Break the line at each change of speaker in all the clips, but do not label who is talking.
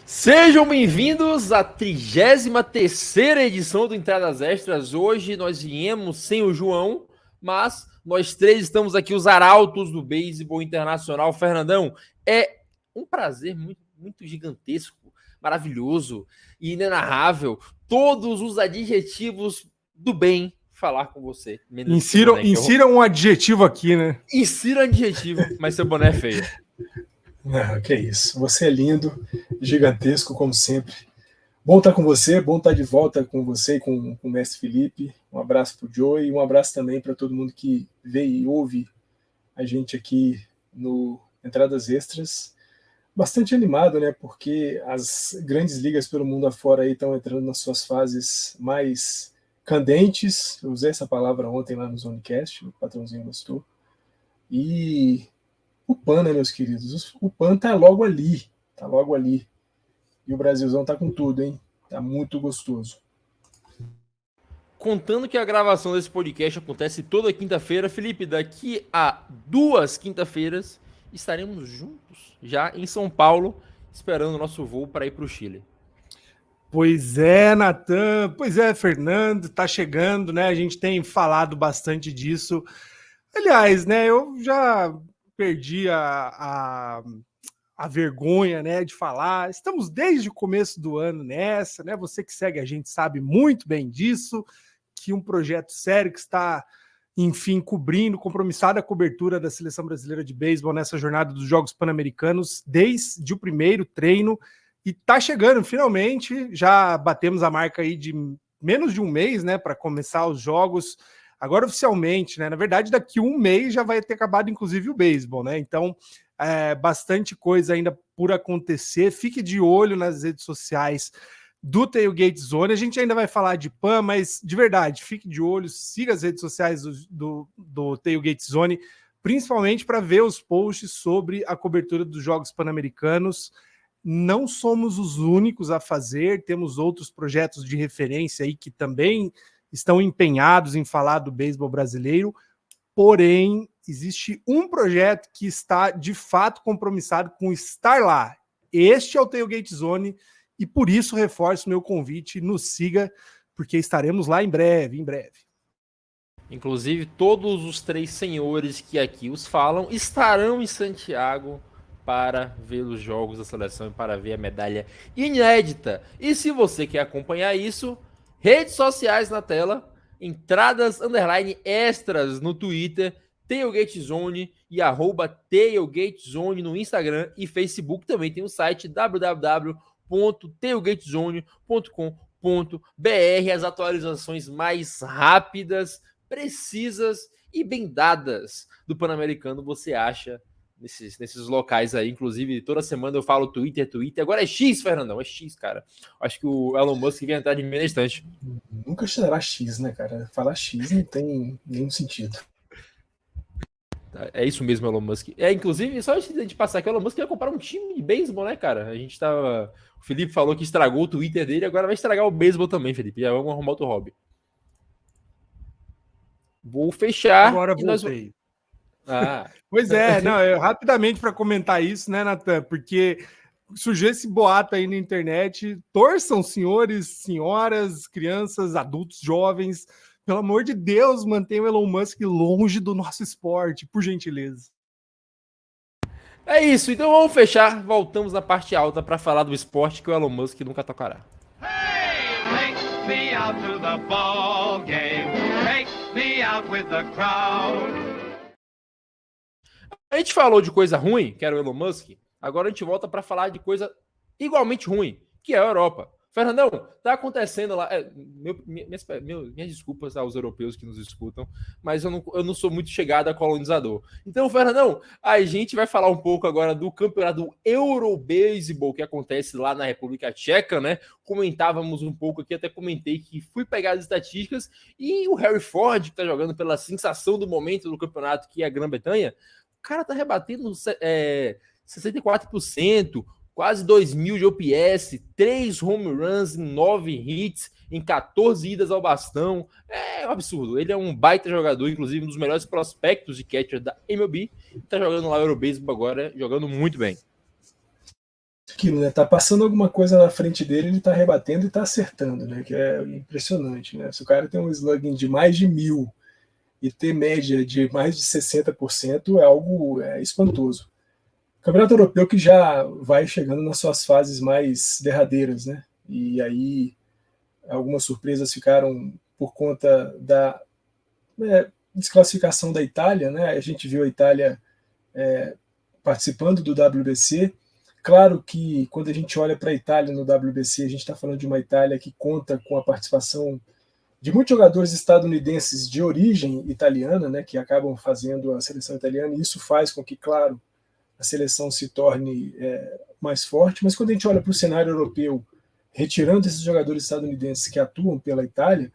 Sejam bem-vindos à 33ª edição do Entradas Extras. Hoje nós viemos sem o João, mas nós três estamos aqui, os arautos do beisebol internacional. Fernandão, é um prazer muito gigantesco, maravilhoso e inenarrável. Todos os adjetivos do bem falar com você.
Insira um adjetivo aqui, né?
Insira um adjetivo, mas seu boné é feio.
Não, que isso. Você é lindo, gigantesco, como sempre. Bom estar com você, bom estar de volta com você e com o mestre Felipe. Um abraço para o Joey e um abraço também para todo mundo que vê e ouve a gente aqui no Entradas Extras. Bastante animado, né? Porque as grandes ligas pelo mundo afora aí estão entrando nas suas fases mais candentes. Eu usei essa palavra ontem lá no Zonecast, o patrãozinho gostou. E o PAN, né, meus queridos? O PAN tá logo ali. Tá logo ali. E o Brasilzão tá com tudo, hein? Tá muito gostoso.
Contando que a gravação desse podcast acontece toda quinta-feira, Felipe, daqui a 2 quinta-feiras estaremos juntos, já em São Paulo, esperando o nosso voo para ir para o Chile.
Pois é, Natan. Pois é, Fernando. Tá chegando, né? A gente tem falado bastante disso. Aliás, né? Eu já perdi a vergonha, né, de falar. Estamos desde o começo do ano nessa, né? Você que segue a gente sabe muito bem disso, que um projeto sério que está, enfim, compromissado a cobertura da Seleção Brasileira de Beisebol nessa jornada dos Jogos Pan-Americanos desde o primeiro treino. E tá chegando, finalmente, já batemos a marca aí de menos de um mês, né, para começar os jogos. Agora oficialmente, né? Na verdade, daqui a um mês já vai ter acabado, inclusive, o beisebol, né? Então, bastante coisa ainda por acontecer. Fique de olho nas redes sociais do Tailgate Zone. A gente ainda vai falar de PAN, mas de verdade, fique de olho, siga as redes sociais do Tailgate Zone, principalmente para ver os posts sobre a cobertura dos Jogos Pan-Americanos. Não somos os únicos a fazer, temos outros projetos de referência aí que também estão empenhados em falar do beisebol brasileiro, porém, existe um projeto que está, de fato, compromissado com estar lá. Este é o Tailgate Zone, e por isso reforço meu convite, nos siga, porque estaremos lá em breve,
Inclusive, todos os três senhores que aqui os falam estarão em Santiago para ver os jogos da seleção e para ver a medalha inédita. E se você quer acompanhar isso, redes sociais na tela, entradas_extras no Twitter, Tailgate Zone e @Tailgate Zone no Instagram e Facebook. Também tem o site www.tailgatezone.com.br, as atualizações mais rápidas, precisas e bem dadas do Pan-Americano você acha nesses locais aí. Inclusive, toda semana eu falo Twitter. Agora é X, Fernandão. É X, cara. Acho que o Elon Musk vai entrar de mim na estante.
Nunca será X, né, cara? Falar X não tem nenhum sentido.
É isso mesmo, Elon Musk. Inclusive, só antes de passar aqui, o Elon Musk vai comprar um time de beisebol, né, cara? A gente tava... O Felipe falou que estragou o Twitter dele, agora vai estragar o beisebol também, Felipe. Já vamos arrumar outro hobby. Vou fechar.
Agora voltei. Pois é, não, rapidamente para comentar isso, né, Natan? Porque surgiu esse boato aí na internet. Torçam, senhores, senhoras, crianças, adultos, jovens. Pelo amor de Deus, mantenha o Elon Musk longe do nosso esporte, por gentileza.
É isso, então vamos fechar. Voltamos na parte alta para falar do esporte que o Elon Musk nunca tocará. Hey, take me out to the ball game. Take me out with the crowd. A gente falou de coisa ruim, que era o Elon Musk. Agora a gente volta para falar de coisa igualmente ruim, que é a Europa. Fernandão, tá acontecendo lá. Minhas desculpas aos europeus que nos escutam, mas eu não sou muito chegado a colonizador. Então, Fernandão, a gente vai falar um pouco agora do campeonato Eurobaseball que acontece lá na República Tcheca, né? Comentávamos um pouco aqui, até comentei que fui pegar as estatísticas e o Harry Ford, que tá jogando pela sensação do momento do campeonato, que é a Grã-Bretanha, o cara tá rebatendo 64%, quase 2.000 de OPS, 3 home runs em 9 hits, em 14 idas ao bastão. É um absurdo. Ele é um baita jogador, inclusive um dos melhores prospectos de catcher da MLB. Tá jogando lá o Eurobaseball agora, jogando muito bem.
aquilo, né? Tá passando alguma coisa na frente dele, ele tá rebatendo e tá acertando, né? Que é impressionante, né? Se o cara tem um slugging de mais de 1000 e ter média de mais de 60% é algo espantoso. Campeonato Europeu que já vai chegando nas suas fases mais derradeiras, né? E aí algumas surpresas ficaram por conta da desclassificação da Itália, né? A gente viu a Itália participando do WBC. Claro que quando a gente olha para a Itália no WBC, a gente está falando de uma Itália que conta com a participação de muitos jogadores estadunidenses de origem italiana, né, que acabam fazendo a seleção italiana, e isso faz com que, claro, a seleção se torne mais forte, mas quando a gente olha para o cenário europeu, retirando esses jogadores estadunidenses que atuam pela Itália,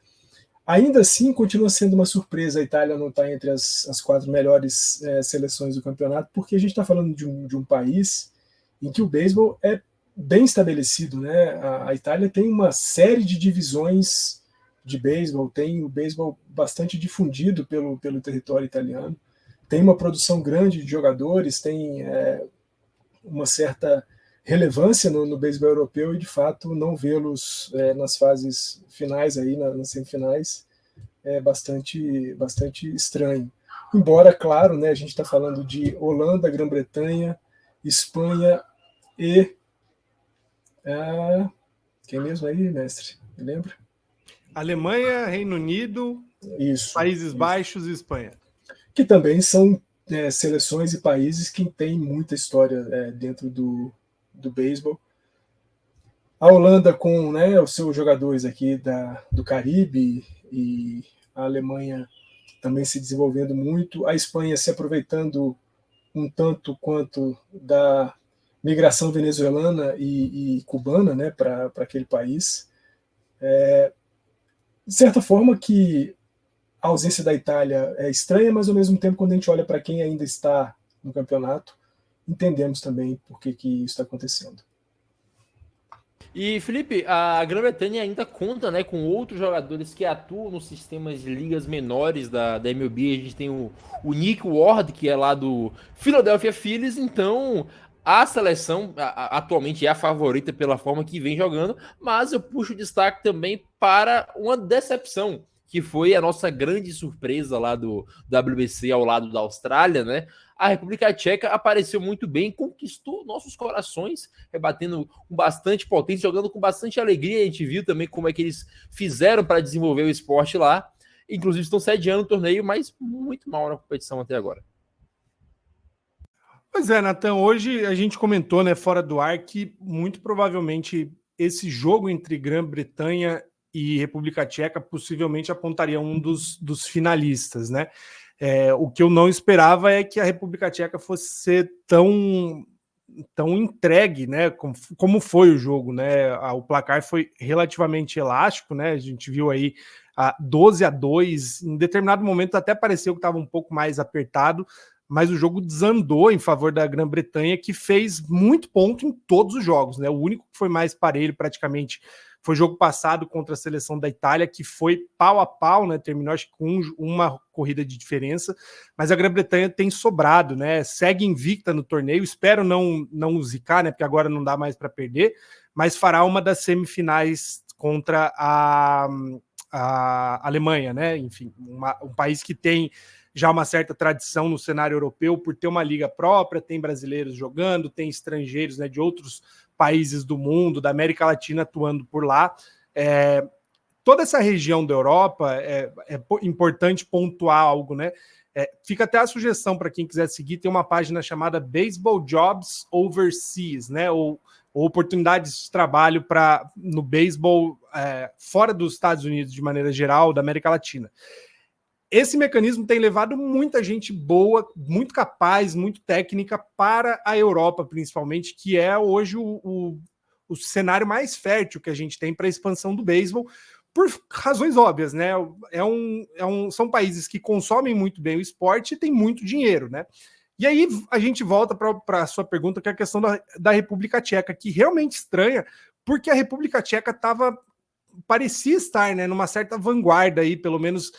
ainda assim continua sendo uma surpresa a Itália não estar entre as 4 melhores seleções do campeonato, porque a gente está falando de um país em que o beisebol é bem estabelecido, né? A Itália tem uma série de divisões de beisebol, tem o beisebol bastante difundido pelo território italiano, tem uma produção grande de jogadores, tem uma certa relevância no beisebol europeu, e de fato não vê-los nas fases finais, aí, nas semifinais, é bastante estranho. Embora, claro, né, a gente está falando de Holanda, Grã-Bretanha, Espanha e... quem mesmo aí, mestre? Me lembra?
Alemanha, Reino Unido,
Isso,
Países Baixos e Espanha.
Que também são seleções e países que têm muita história dentro do beisebol. A Holanda com, né, os seus jogadores aqui do Caribe, e a Alemanha também se desenvolvendo muito, a Espanha se aproveitando um tanto quanto da migração venezuelana e cubana, né, para aquele país. De certa forma que a ausência da Itália é estranha, mas ao mesmo tempo, quando a gente olha para quem ainda está no campeonato, entendemos também por que isso está acontecendo.
E, Felipe, a Grã-Bretanha ainda conta, né, com outros jogadores que atuam nos sistemas de ligas menores da MLB. A gente tem o Nick Ward, que é lá do Philadelphia Phillies. Então, a seleção atualmente é a favorita pela forma que vem jogando, mas eu puxo destaque também para uma decepção, que foi a nossa grande surpresa lá do WBC ao lado da Austrália, né? A República Tcheca apareceu muito bem, conquistou nossos corações, rebatendo com bastante potência, jogando com bastante alegria. A gente viu também como é que eles fizeram para desenvolver o esporte lá. Inclusive estão sediando o torneio, mas muito mal na competição até agora.
Pois é, Natan, hoje a gente comentou, né, fora do ar, que muito provavelmente esse jogo entre Grã-Bretanha e República Tcheca possivelmente apontaria um dos finalistas, né? O que eu não esperava é que a República Tcheca fosse ser tão entregue, né? Como foi o jogo, né? O placar foi relativamente elástico, né? A gente viu aí 12-2, em determinado momento até pareceu que estava um pouco mais apertado, mas o jogo desandou em favor da Grã-Bretanha, que fez muito ponto em todos os jogos, né? O único que foi mais parelho praticamente foi o jogo passado contra a seleção da Itália, que foi pau a pau, né? Terminou acho que com uma corrida de diferença, mas a Grã-Bretanha tem sobrado, né? Segue invicta no torneio, espero não zicar, né? Porque agora não dá mais para perder, mas fará uma das semifinais contra a Alemanha, né? Enfim, um país que tem já uma certa tradição no cenário europeu por ter uma liga própria, tem brasileiros jogando, tem estrangeiros, né, de outros países do mundo, da América Latina atuando por lá. Toda essa região da Europa é importante pontuar algo, né? Fica até a sugestão para quem quiser seguir, tem uma página chamada Baseball Jobs Overseas, né? Ou oportunidades de trabalho no beisebol fora dos Estados Unidos de maneira geral, da América Latina. Esse mecanismo tem levado muita gente boa, muito capaz, muito técnica para a Europa, principalmente, que é hoje o cenário mais fértil que a gente tem para a expansão do beisebol, por razões óbvias, né? São países que consomem muito bem o esporte e têm muito dinheiro, né? E aí a gente volta para a sua pergunta, que é a questão da República Tcheca, que realmente estranha, porque a República Tcheca parecia estar, né, numa certa vanguarda aí, pelo menos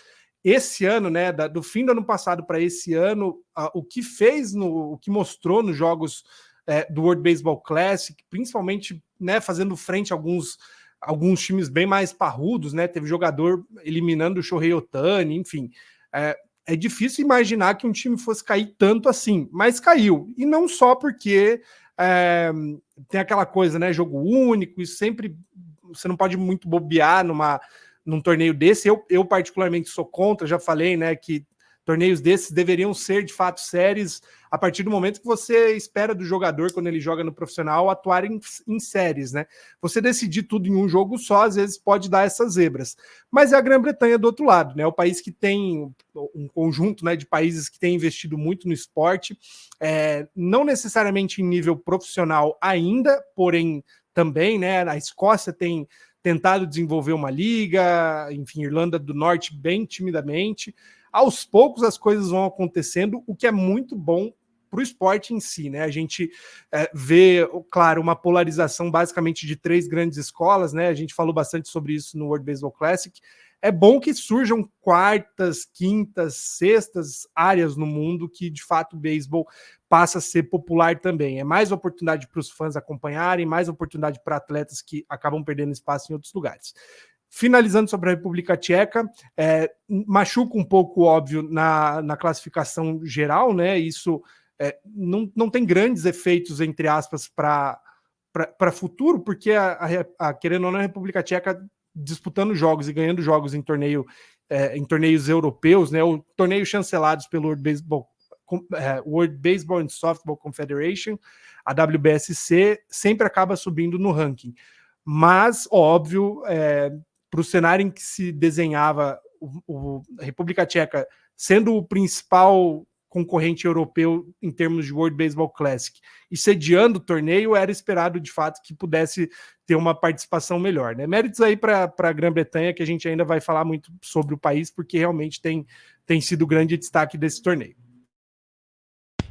esse ano, né, do fim do ano passado para esse ano, o que mostrou nos jogos do World Baseball Classic, principalmente, né, fazendo frente a alguns times bem mais parrudos, né? Teve jogador eliminando o Shohei Ohtani, enfim. É difícil imaginar que um time fosse cair tanto assim, mas caiu. E não só porque tem aquela coisa, né? Jogo único, e sempre você não pode muito bobear num torneio desse. Eu particularmente sou contra, já falei, né, que torneios desses deveriam ser, de fato, séries a partir do momento que você espera do jogador, quando ele joga no profissional, atuar em séries, né? Você decidir tudo em um jogo só, às vezes pode dar essas zebras. Mas é a Grã-Bretanha do outro lado, né? O país que tem um conjunto, né, de países que tem investido muito no esporte, não necessariamente em nível profissional ainda, porém também, né? A Escócia tem tentado desenvolver uma liga, enfim, Irlanda do Norte bem timidamente. Aos poucos as coisas vão acontecendo, o que é muito bom para o esporte em si, né? A gente vê, claro, uma polarização basicamente de 3 grandes escolas, né? A gente falou bastante sobre isso no World Baseball Classic. É bom que surjam quartas, quintas, sextas áreas no mundo que, de fato, o beisebol passa a ser popular também. É mais oportunidade para os fãs acompanharem, mais oportunidade para atletas que acabam perdendo espaço em outros lugares. Finalizando sobre a República Tcheca, machuca um pouco, óbvio, na classificação geral, né? Isso não tem grandes efeitos, entre aspas, para futuro, porque querendo ou não, a República Tcheca disputando jogos e ganhando jogos em torneios europeus, né? Ou torneios chancelados pelo World Baseball and Softball Confederation, a WBSC, sempre acaba subindo no ranking. Mas, óbvio, para o cenário em que se desenhava a República Tcheca sendo o principal concorrente europeu em termos de World Baseball Classic e sediando o torneio, era esperado de fato que pudesse ter uma participação melhor, né? Méritos aí para a Grã-Bretanha, que a gente ainda vai falar muito sobre o país, porque realmente tem sido o grande destaque desse torneio.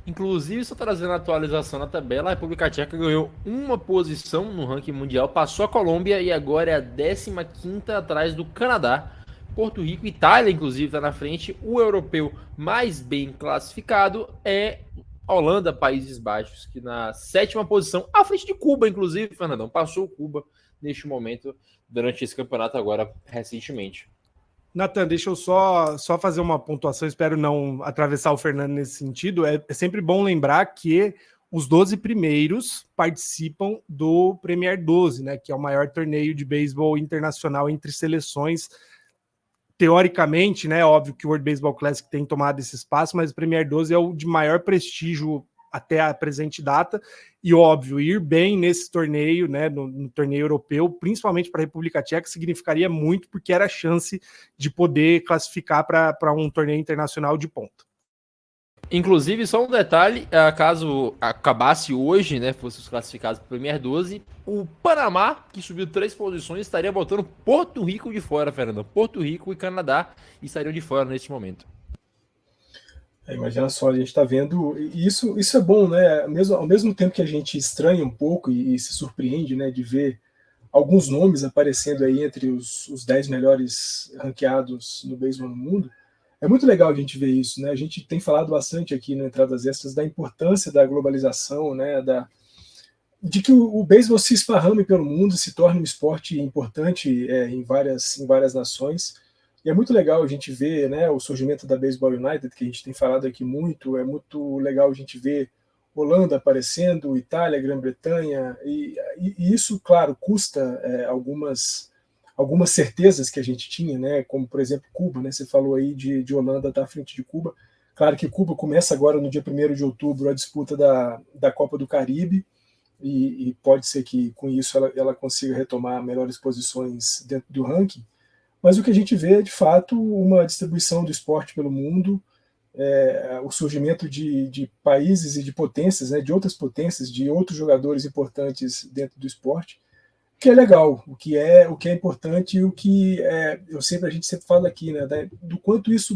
Inclusive, só trazendo a atualização na tabela, a República Tcheca ganhou uma posição no ranking mundial, passou a Colômbia e agora é a 15ª atrás do Canadá. Porto Rico e Itália, inclusive, está na frente. O europeu mais bem classificado é Holanda, Países Baixos, que na 7ª posição, à frente de Cuba, inclusive, Fernandão. Passou Cuba neste momento, durante esse campeonato agora, recentemente.
Nathan, deixa eu só fazer uma pontuação, espero não atravessar o Fernando nesse sentido. É sempre bom lembrar que os 12 primeiros participam do Premier 12, né, que é o maior torneio de beisebol internacional entre seleções. Teoricamente, né, óbvio que o World Baseball Classic tem tomado esse espaço, mas o Premier 12 é o de maior prestígio até a presente data, e óbvio, ir bem nesse torneio, né, no torneio europeu, principalmente para a República Tcheca, significaria muito, porque era a chance de poder classificar para um torneio internacional de ponta.
Inclusive, só um detalhe, caso acabasse hoje, né, fosse os classificados para o Premier 12, o Panamá, que subiu 3 posições, estaria botando Porto Rico de fora, Fernando. Porto Rico e Canadá estariam de fora neste momento.
Imagina só, a gente está vendo, e isso é bom, né? Ao mesmo tempo que a gente estranha um pouco e se surpreende, né, de ver alguns nomes aparecendo aí entre os 10 melhores ranqueados no beisebol no mundo, é muito legal a gente ver isso, né? A gente tem falado bastante aqui no Entradas Extras da importância da globalização, né? De que o beisebol se esparrame pelo mundo, se torne um esporte importante em várias nações. E é muito legal a gente ver, né, o surgimento da Baseball United, que a gente tem falado aqui muito. É muito legal a gente ver Holanda aparecendo, Itália, Grã-Bretanha, e isso, claro, custa algumas certezas que a gente tinha, né, como, por exemplo, Cuba, né, você falou aí de Holanda estar à frente de Cuba. Claro que Cuba começa agora no dia 1º de outubro a disputa da Copa do Caribe, e pode ser que com isso ela consiga retomar melhores posições dentro do ranking. Mas o que a gente vê é, de fato, uma distribuição do esporte pelo mundo, o surgimento de países e de potências, né, de outras potências, de outros jogadores importantes dentro do esporte, que é legal, o que é importante e o que a gente sempre fala aqui, né, do quanto isso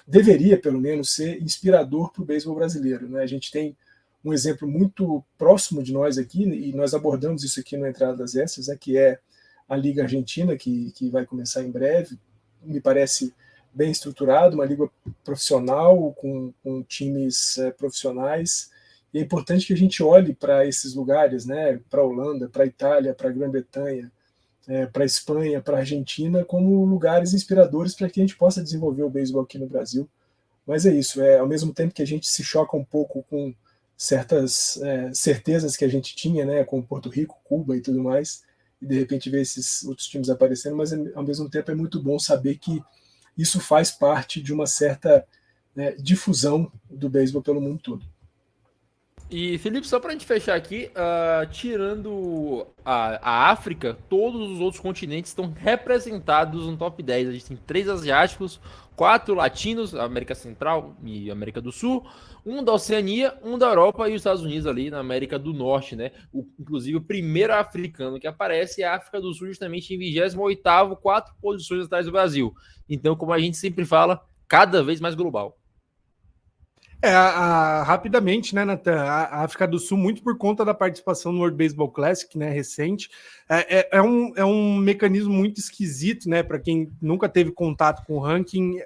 deveria pelo menos ser inspirador para o beisebol brasileiro, né? A gente tem um exemplo muito próximo de nós aqui, e nós abordamos isso aqui no Entradas Extras, né, que é a Liga Argentina, que vai começar em breve, me parece bem estruturado, uma liga profissional, com times profissionais, E é importante que a gente olhe para esses lugares, né, para a Holanda, para a Itália, para a Grã-Bretanha, para a Espanha, para a Argentina, como lugares inspiradores para que a gente possa desenvolver o beisebol aqui no Brasil. Mas é isso, ao mesmo tempo que a gente se choca um pouco com certas certezas que a gente tinha, né, com Porto Rico, Cuba e tudo mais, e de repente ver esses outros times aparecendo, mas ao mesmo tempo é muito bom saber que isso faz parte de uma certa difusão do beisebol pelo mundo todo.
E, Felipe, só pra gente fechar aqui, tirando a África, todos os outros continentes estão representados no top 10. A gente tem 3 asiáticos, 4 latinos, América Central e América do Sul, um da Oceania, um da Europa e os Estados Unidos ali na América do Norte, né? Inclusive, o primeiro africano que aparece é a África do Sul, justamente em 28º, 4 posições atrás do Brasil. Então, como a gente sempre fala, cada vez mais global.
Rapidamente, né, Nathan? A África do Sul, muito por conta da participação no World Baseball Classic, né, recente, é um mecanismo muito esquisito, né, para quem nunca teve contato com o ranking.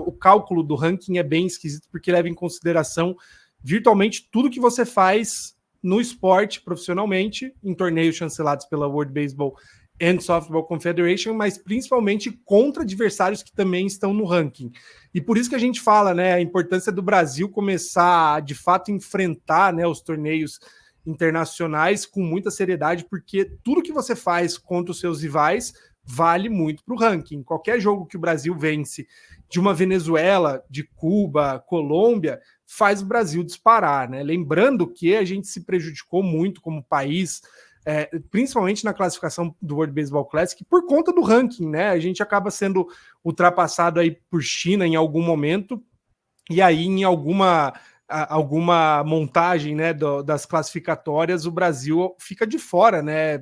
O cálculo do ranking é bem esquisito, porque leva em consideração virtualmente tudo que você faz no esporte profissionalmente, em torneios chancelados pela World Baseball and Softball Confederation, mas principalmente contra adversários que também estão no ranking. E por isso que a gente fala, né, a importância do Brasil começar a, de fato, enfrentar, né, os torneios internacionais com muita seriedade, porque tudo que você faz contra os seus rivais vale muito para o ranking. Qualquer jogo que o Brasil vence de uma Venezuela, de Cuba, Colômbia, faz o Brasil disparar, né? Lembrando que a gente se prejudicou muito como país, principalmente na classificação do World Baseball Classic, por conta do ranking, né? A gente acaba sendo ultrapassado aí por China em algum momento, e aí em alguma montagem, né, das classificatórias, o Brasil fica de fora, né,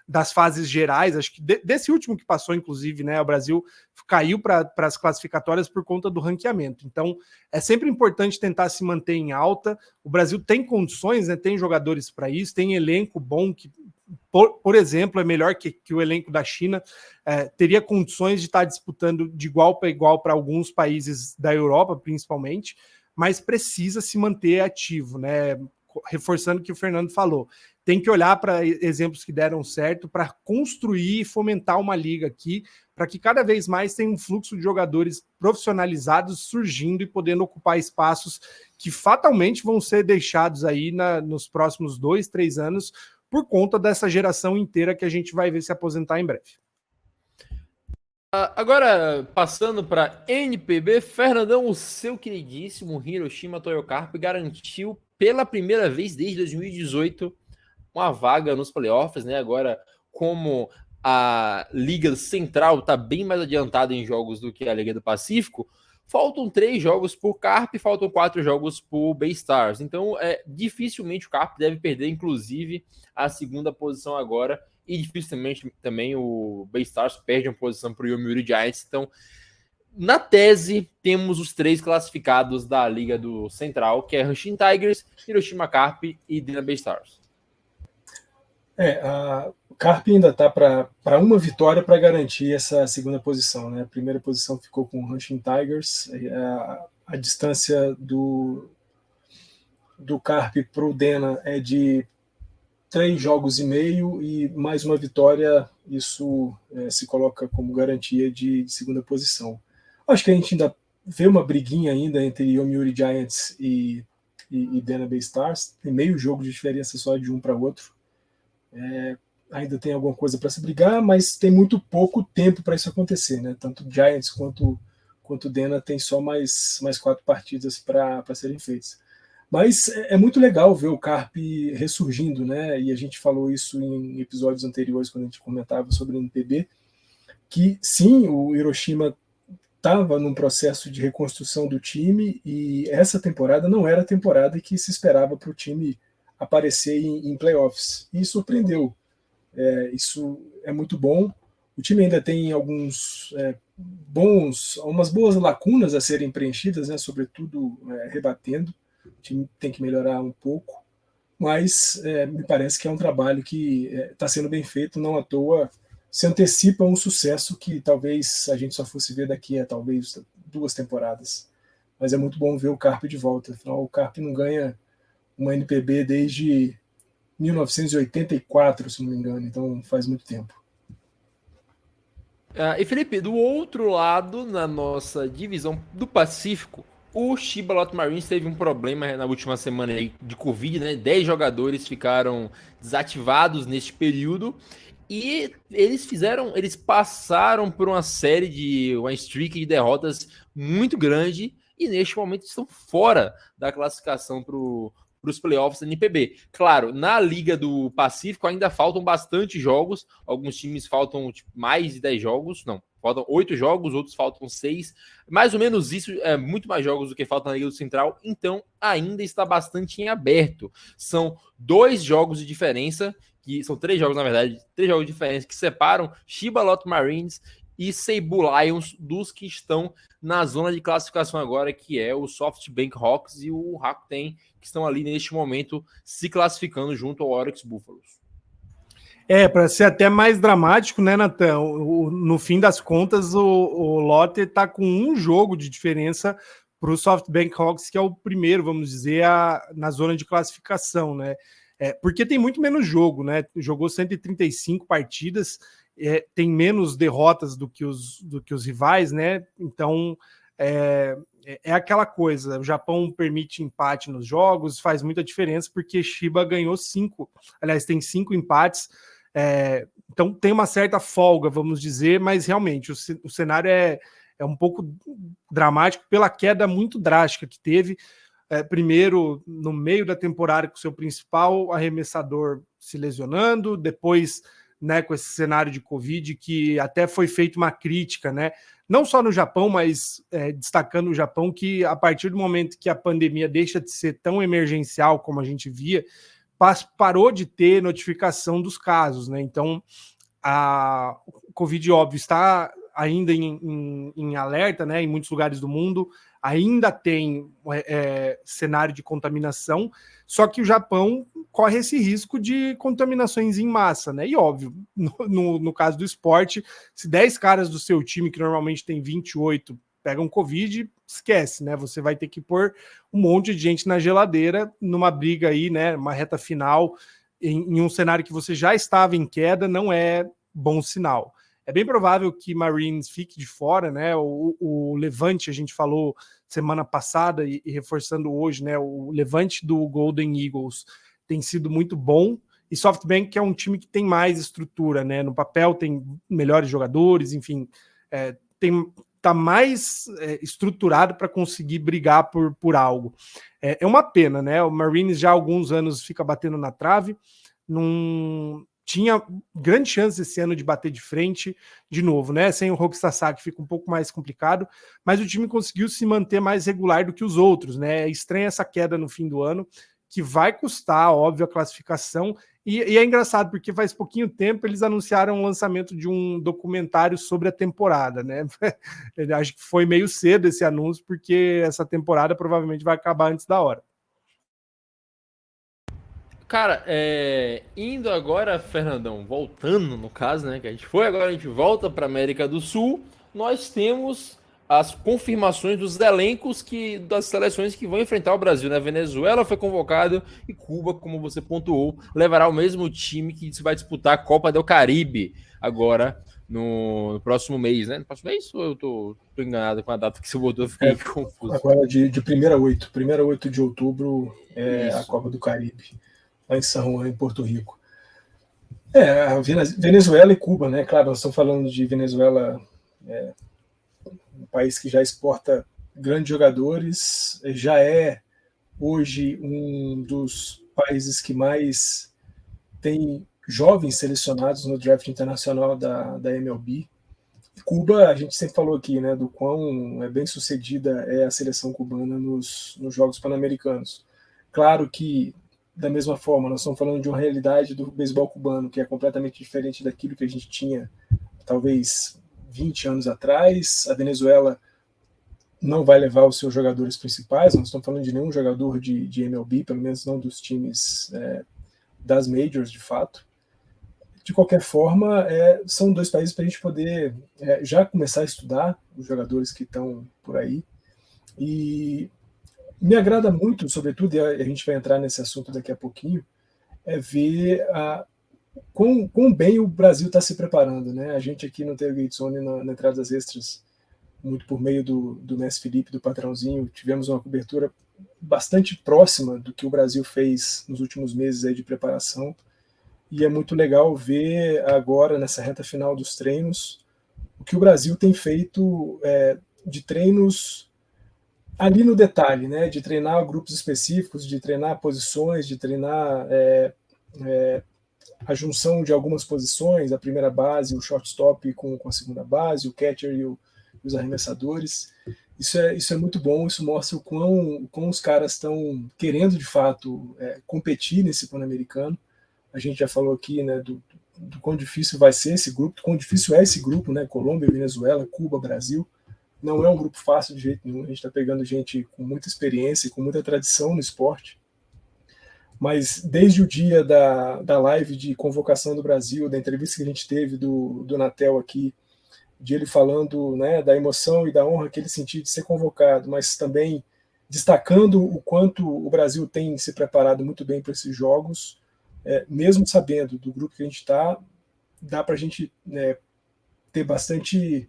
das fases gerais. Acho que desse último que passou, inclusive, né, o Brasil caiu para as classificatórias por conta do ranqueamento. Então, é sempre importante tentar se manter em alta. O Brasil tem condições, né, tem jogadores para isso, tem elenco bom que, por exemplo, é melhor que o elenco da China, teria condições de estar disputando de igual para igual para alguns países da Europa, principalmente, mas precisa se manter ativo, né? Reforçando o que o Fernando falou. Tem que olhar para exemplos que deram certo para construir e fomentar uma liga aqui, para que cada vez mais tenha um fluxo de jogadores profissionalizados surgindo e podendo ocupar espaços que fatalmente vão ser deixados aí nos próximos 2, 3 anos por conta dessa geração inteira que a gente vai ver se aposentar em breve.
Agora, passando para NPB, Fernandão, o seu queridíssimo Hiroshima Toyocarp garantiu pela primeira vez desde 2018 uma vaga nos playoffs, né? Agora, como a Liga Central está bem mais adiantada em jogos do que a Liga do Pacífico, faltam 3 jogos por Carp e faltam 4 jogos por Bay Stars. Então, dificilmente o Carp deve perder, inclusive, a segunda posição agora. E dificilmente também o Bay Stars perde uma posição para o Yomiuri Giants. Então, na tese, temos os 3 classificados da Liga do Central, que é Hanshin Tigers, Hiroshima Carp e Dana Bay Stars.
O Carp ainda está para uma vitória para garantir essa segunda posição, né? A primeira posição ficou com o Hanshin Tigers, a distância do Carp para o Dana é de 3 jogos e meio e mais uma vitória, isso se coloca como garantia de segunda posição. Acho que a gente ainda vê uma briguinha ainda entre Yomiuri Giants e Dana Bay Stars, tem meio jogo de diferença só de um para outro. Ainda tem alguma coisa para se brigar, mas tem muito pouco tempo para isso acontecer, né? Tanto Giants quanto Dana tem só mais 4 partidas para serem feitas. Mas é muito legal ver o Carp ressurgindo, né? E a gente falou isso em episódios anteriores, quando a gente comentava sobre o NPB, que sim, o Hiroshima estava num processo de reconstrução do time e essa temporada não era a temporada que se esperava para o time aparecer em playoffs. E surpreendeu. Isso é muito bom. O time ainda tem algumas boas lacunas a serem preenchidas, né? Sobretudo rebatendo. O time tem que melhorar um pouco, mas me parece que é um trabalho que está sendo bem feito, não à toa se antecipa um sucesso que talvez a gente só fosse ver daqui a talvez 2 temporadas. Mas é muito bom ver o Carp de volta, afinal o Carp não ganha uma NPB desde 1984, se não me engano, então faz muito tempo.
E Felipe, do outro lado, na nossa divisão do Pacífico, o Chiba-Lotte Marines teve um problema na última semana aí de Covid, né? 10 jogadores ficaram desativados neste período e eles passaram por uma streak de derrotas muito grande e neste momento estão fora da classificação para os playoffs da NPB. Claro, na Liga do Pacífico ainda faltam bastante jogos, alguns times faltam mais de 10 jogos, não, faltam 8 jogos, outros faltam 6, mais ou menos isso, é muito mais jogos do que falta na Liga do Central, então ainda está bastante em aberto. São 2 jogos de diferença, que são 3 jogos na verdade, 3 jogos de diferença que separam Chiba-Lotte Marines e Seibu Lions dos que estão na zona de classificação agora, que é o SoftBank Hawks e o Rakuten, que estão ali neste momento se classificando junto ao Oryx Buffaloes.
Para ser até mais dramático, né, Natan? No fim das contas, o Lotte está com um jogo de diferença para o SoftBank Hawks, que é o primeiro, vamos dizer, na zona de classificação, né? Porque tem muito menos jogo, né? Jogou 135 partidas, tem menos derrotas do que os rivais, né? Então é aquela coisa, o Japão permite empate nos jogos, faz muita diferença, porque Chiba ganhou 5, aliás, tem 5 empates, então tem uma certa folga, vamos dizer, mas realmente o cenário é um pouco dramático pela queda muito drástica que teve. Primeiro, no meio da temporada, com o seu principal arremessador se lesionando, depois, né, com esse cenário de Covid, que até foi feita uma crítica, né, não só no Japão, mas destacando o Japão, que a partir do momento que a pandemia deixa de ser tão emergencial como a gente via, parou de ter notificação dos casos, né? Então, o Covid, óbvio, está ainda em alerta, né, em muitos lugares do mundo, ainda tem cenário de contaminação, só que o Japão corre esse risco de contaminações em massa, né? E óbvio, no caso do esporte, se 10 caras do seu time, que normalmente tem 28, pegam Covid, esquece, né? Você vai ter que pôr um monte de gente na geladeira numa briga aí, né? Uma reta final, em um cenário que você já estava em queda, não é bom sinal. É bem provável que Marines fique de fora, né? O Levante, a gente falou semana passada e reforçando hoje, né? O Levante do Golden Eagles tem sido muito bom, e SoftBank, que é um time que tem mais estrutura, né? No papel tem melhores jogadores, enfim, tá mais estruturado para conseguir brigar por algo. É uma pena, né? O Marines já há alguns anos fica batendo na trave, tinha grande chance esse ano de bater de frente de novo, né? Sem o Roki Sasaki fica um pouco mais complicado, mas o time conseguiu se manter mais regular do que os outros, né? É estranha essa queda no fim do ano, que vai custar, óbvio, a classificação, e é engraçado, porque faz pouquinho tempo eles anunciaram o lançamento de um documentário sobre a temporada, né? Eu acho que foi meio cedo esse anúncio, porque essa temporada provavelmente vai acabar antes da hora.
Cara, indo agora, Fernandão, voltando no caso, né, que a gente foi, agora a gente volta para América do Sul, nós temos as confirmações dos elencos das seleções que vão enfrentar o Brasil, né? Venezuela foi convocado e Cuba, como você pontuou, levará o mesmo time que vai disputar a Copa do Caribe agora no próximo mês, né? No próximo mês ou eu tô enganado com a data que você botou, eu fiquei confuso.
Agora de 1º a 8 de outubro é a Copa do Caribe, lá em San Juan, em Porto Rico. A Venezuela e Cuba, né? Claro, nós estamos falando de Venezuela, um país que já exporta grandes jogadores, já é hoje um dos países que mais tem jovens selecionados no draft internacional da MLB. Cuba, a gente sempre falou aqui, né, do quão bem sucedida é a seleção cubana nos Jogos Pan-Americanos. Claro que, da mesma forma, nós estamos falando de uma realidade do beisebol cubano, que é completamente diferente daquilo que a gente tinha, talvez, 20 anos atrás. A Venezuela não vai levar os seus jogadores principais, não estamos falando de nenhum jogador de MLB, pelo menos não dos times das majors, de fato. De qualquer forma, são 2 países para a gente poder já começar a estudar os jogadores que estão por aí. E Me agrada muito, sobretudo, e a gente vai entrar nesse assunto daqui a pouquinho, é ver quão bem o Brasil está se preparando, né? A gente aqui no Tailgate Zone, na entrada das extras, muito por meio do Mestre Felipe, do patrãozinho, tivemos uma cobertura bastante próxima do que o Brasil fez nos últimos meses aí de preparação, e é muito legal ver agora, nessa reta final dos treinos, o que o Brasil tem feito de treinos ali no detalhe, né? De treinar grupos específicos, de treinar posições, de treinar a junção de algumas posições, a primeira base, o shortstop com a segunda base, o catcher e os arremessadores. Isso é muito bom, isso mostra o quão os caras estão querendo, de fato, competir nesse Pan-Americano. A gente já falou aqui, né, do quão difícil vai ser esse grupo, do quão difícil é esse grupo, né, Colômbia, Venezuela, Cuba, Brasil. Não é um grupo fácil de jeito nenhum, a gente está pegando gente com muita experiência, com muita tradição no esporte. Mas desde o dia da live de convocação do Brasil, da entrevista que a gente teve do Natel aqui, de ele falando, né, da emoção e da honra que ele sentiu de ser convocado, mas também destacando o quanto o Brasil tem se preparado muito bem para esses jogos, mesmo sabendo do grupo que a gente está, dá para a gente ter bastante